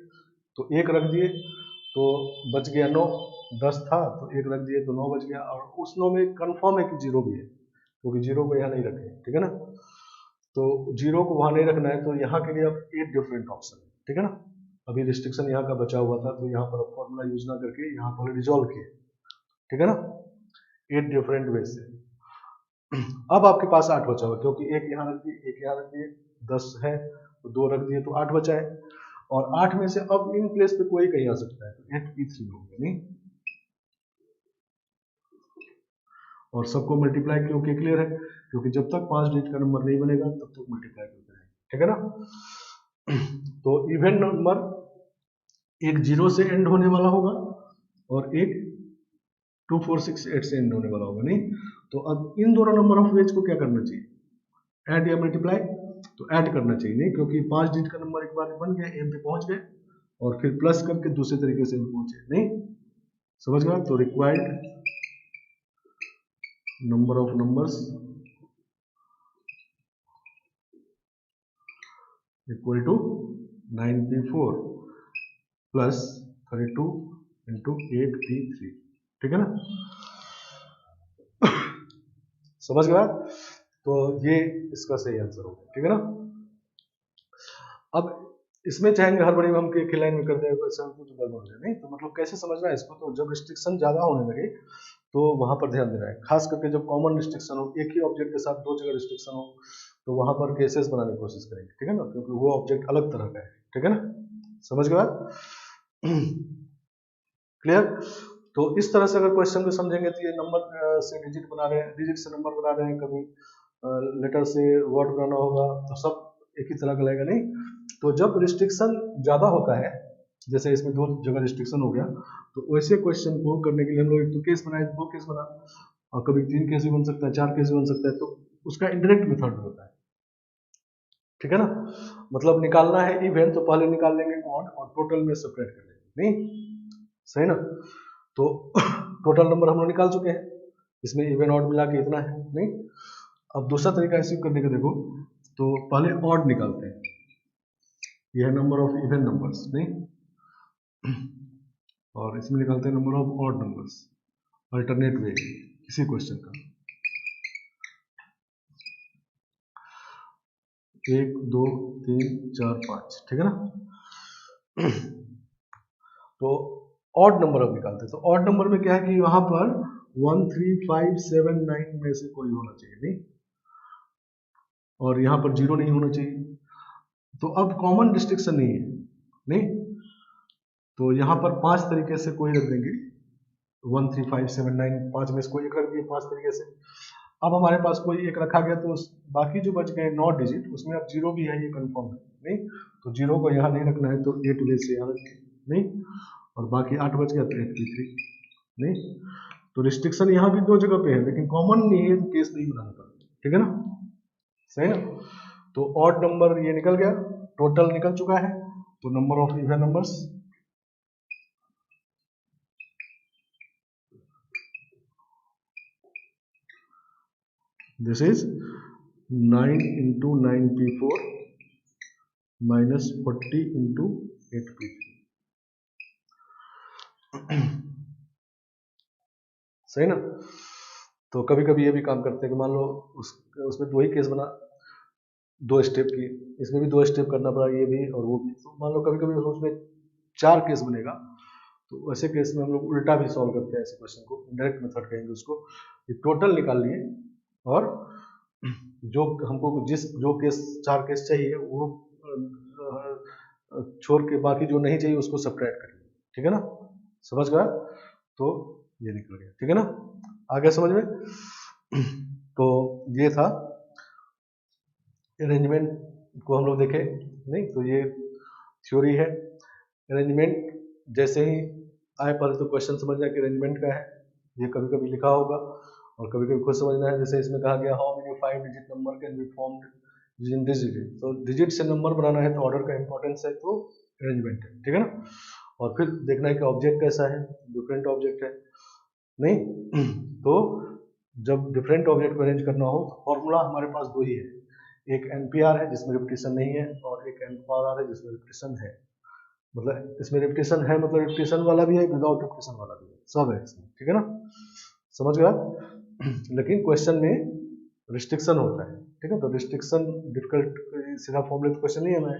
S1: तो एक रख दिए तो बच गया 9, 10 था तो एक रख दिए तो 9 बच गया, और उस 9 में कंफर्म है कि 0 भी है, क्योंकि 0 को यहाँ नहीं रखे, ठीक है ना। तो 0 को वहाँ नहीं रखना है, तो यहाँ के लिए अब 8 डिफरेंट ऑप्शन है, ठीक है ना। अभी रिस्ट्रिक्शन यहाँ का बचा हुआ था, तो यहाँ पर फॉर्मूला यूज ना करके यहाँ पर रिजॉल्व किए, ठीक है ना, 8 डिफरेंट वे से। अब आपके पास 8 बचा हुआ, क्योंकि एक यहाँ रख दिए, एक यहाँ रख दिए, 10 है तो 2 रख दिए तो 8 बचा है, और 8 में से अब इन प्लेस पे कोई कहीं आ सकता है, तो 8p3 हो गया। नहीं, और सबको मल्टीप्लाई क्योंकि क्लियर है, क्योंकि जब तक 5 डिजिट का नंबर नहीं बनेगा तब तक मल्टीप्लाई करते रहेंगे, ठीक है ना। तो इवन नंबर एक 0 से एंड होने वाला होगा और एक 2 4 6 8 से एंड होने वाला होगा। नहीं, तो अब इन दोनों नंबर ऑफ वेज को क्या करना चाहिए, ऐड या मल्टीप्लाई, तो ऐड करना चाहिए। नहीं, क्योंकि 5 डिजिट का नंबर एक बार बन गया, एम पे पहुंच गए, और फिर प्लस करके दूसरे तरीके से पहुंचे। नहीं, समझ गया। तो required number of numbers equal to 9p4 plus 32 into 8p3, ठीक है ना। समझ गया। तो ये इसका सही आंसर होगा, ठीक है ना। अब इसमें चाहेंगे हर बड़ी हम के लाइन में कर दें क्वेश्चन तो गड़बड़ हो जाए। नहीं, तो मतलब कैसे समझना है इसको, तो जब रिस्ट्रिक्शन ज्यादा होने लगे तो वहां पर ध्यान देना है, खास करके जब कॉमन रिस्ट्रिक्शन हो, एक ही ऑब्जेक्ट के साथ 2 जगह रिस्ट्रिक्शन हो, तो वहां पर केसेस बनाने की कोशिश करेंगे, ठीक है ना, क्योंकि वो ऑब्जेक्ट अलग तरह का है, ठीक है ना। समझ गए बात, क्लियर। तो इस तरह से अगर क्वेश्चन को समझेंगे तो ये नंबर से डिजिट बना रहे हैं, डिजिट से नंबर बना रहे हैं, कभी लेटर से वर्ड बनाना होगा, तो सब एक ही तरह का लगेगा। नहीं, तो जब रिस्ट्रिक्शन ज्यादा होता है, जैसे इसमें 2 जगह रिस्ट्रिक्शन हो गया, तो वैसे क्वेश्चन को करने के लिए हम लोग एक तो केस बनाए, 2 केस बना, और कभी 3 केस भी बन सकता है, 4 केस भी बन सकता है, तो उसका इंडायरेक्ट मेथड भी होता है, ठीक है ना। मतलब निकालना है इवन, तो पहले निकाल लेंगे ऑड और टोटल में सेपरेट कर लेंगे। नहीं, सही ना। तो टोटल नंबर हम लोग निकाल चुके हैं, इसमें इवन ऑड मिला के इतना है। नहीं, अब दूसरा तरीका ऐसे करने का देखो, तो पहले ऑड निकालते हैं, यह है नंबर ऑफ इवन नंबर्स। नहीं, और इसमें निकालते हैं number of odd numbers, alternate वे इसी क्वेश्चन का, 1 2 3 4 5, ठीक है ना। तो ऑड नंबर अब निकालते हैं, तो ऑड नंबर में क्या है कि वहां पर 1 3 5 7 9 में से कोई होना चाहिए। नहीं, और यहाँ पर 0 नहीं होना चाहिए, तो अब कॉमन रिस्ट्रिक्शन नहीं है। नहीं, तो यहाँ पर 5 तरीके से कोई रख देंगे, 1 3 5 7 9, 5 में से कोई एक रख दिए 5 तरीके से। अब हमारे पास कोई एक रखा गया, तो बाकी जो बच गए 9 डिजिट, उसमें अब 0 भी है, ये कंफर्म है। नहीं, तो 0 को यहाँ नहीं रखना है, तो 8 वे से यहाँ रखें। नहीं, और बाकी 8 बच गया तो 8p3। नहीं, तो रिस्ट्रिक्शन यहाँ भी 2 जगह पे है, लेकिन कॉमन नहीं है, तो केस नहीं बनाना पड़ता, ठीक है ना, सही ना। तो ऑड नंबर ये निकल गया, टोटल निकल चुका है, तो number of even numbers this is 9 into 9p4 minus 40 into 8p3। सही ना। तो कभी कभी ये भी काम करते हैं कि मान लो उसमें 2 ही केस बना, 2 स्टेप की, इसमें भी 2 स्टेप करना पड़ा, ये भी और वो भी। तो मान लो कभी कभी उसमें 4 केस बनेगा, तो वैसे केस में हम लोग उल्टा भी सॉल्व करते हैं ऐसे क्वेश्चन को, डायरेक्ट मेथड कहेंगे उसको। ये टोटल निकाल लिए और जो हमको जो केस 4 केस चाहिए वो छोड़ के बाकी जो नहीं चाहिए उसको सब्ट्रैक्ट करिए, ठीक है ना। समझ गया। तो ये निकल गया, ठीक है ना, आ गया समझ में। तो ये था अरेंजमेंट को हम लोग देखे नहीं, तो ये थ्योरी है। अरेंजमेंट जैसे ही आए पहले तो क्वेश्चन समझना कि अरेंजमेंट का है, ये कभी कभी लिखा होगा और कभी कभी खुद समझना है। जैसे इसमें कहा गया how many 5 digit number can be formed in this digit, तो डिजिट से नंबर बनाना है तो ऑर्डर का इंपॉर्टेंस है, तो अरेंजमेंट है, ठीक है ना। और फिर देखना है कि ऑब्जेक्ट कैसा है, डिफरेंट ऑब्जेक्ट है नहीं। तो जब डिफरेंट ऑब्जेक्ट को अरेंज करना हो, फॉर्मूला हमारे पास 2 ही है, एक एनपीआर है जिसमें रिपीटिशन नहीं है और एक एनपीआर है जिसमें रिपीटिशन है। मतलब इसमें रिपीटिशन है, मतलब रिपीटिशन वाला भी है, विदाउट रिपीटिशन वाला भी है, सब है इसमें, ठीक है ना, समझ गया। लेकिन क्वेश्चन में रिस्ट्रिक्शन होता है, ठीक है। तो रिस्ट्रिक्शन डिफिकल्ट सीधा फॉर्मूले क्वेश्चन नहीं है मैं,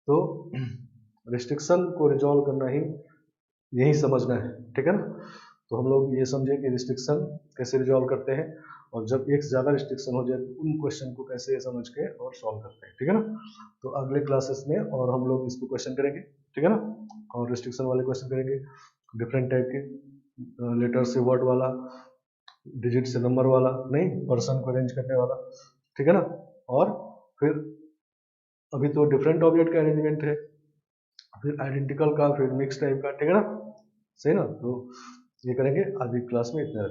S1: तो रिस्ट्रिक्शन को रिजॉल्व करना ही यही समझना है, ठीक है ना। तो हम लोग ये समझे कि रिस्ट्रिक्शन कैसे रिजॉल्व करते हैं, और जब एक से ज़्यादा रिस्ट्रिक्शन हो जाए तो उन क्वेश्चन को कैसे समझ के और सॉल्व करते हैं, ठीक है ना। तो अगले क्लासेस में और हम लोग इसको क्वेश्चन करेंगे, ठीक है ना, और रिस्ट्रिक्शन वाले क्वेश्चन करेंगे, डिफरेंट टाइप के, लेटर से वर्ड वाला, डिजिट से नंबर वाला नहीं, पर्सन को अरेंज करने वाला, ठीक है ना। और फिर अभी तो डिफरेंट ऑब्जेक्ट का अरेंजमेंट है, फिर आइडेंटिकल का, फिर मिक्स टाइप का, ठीक है ना, सही ना। तो ये करेंगे आज की क्लास में इतना।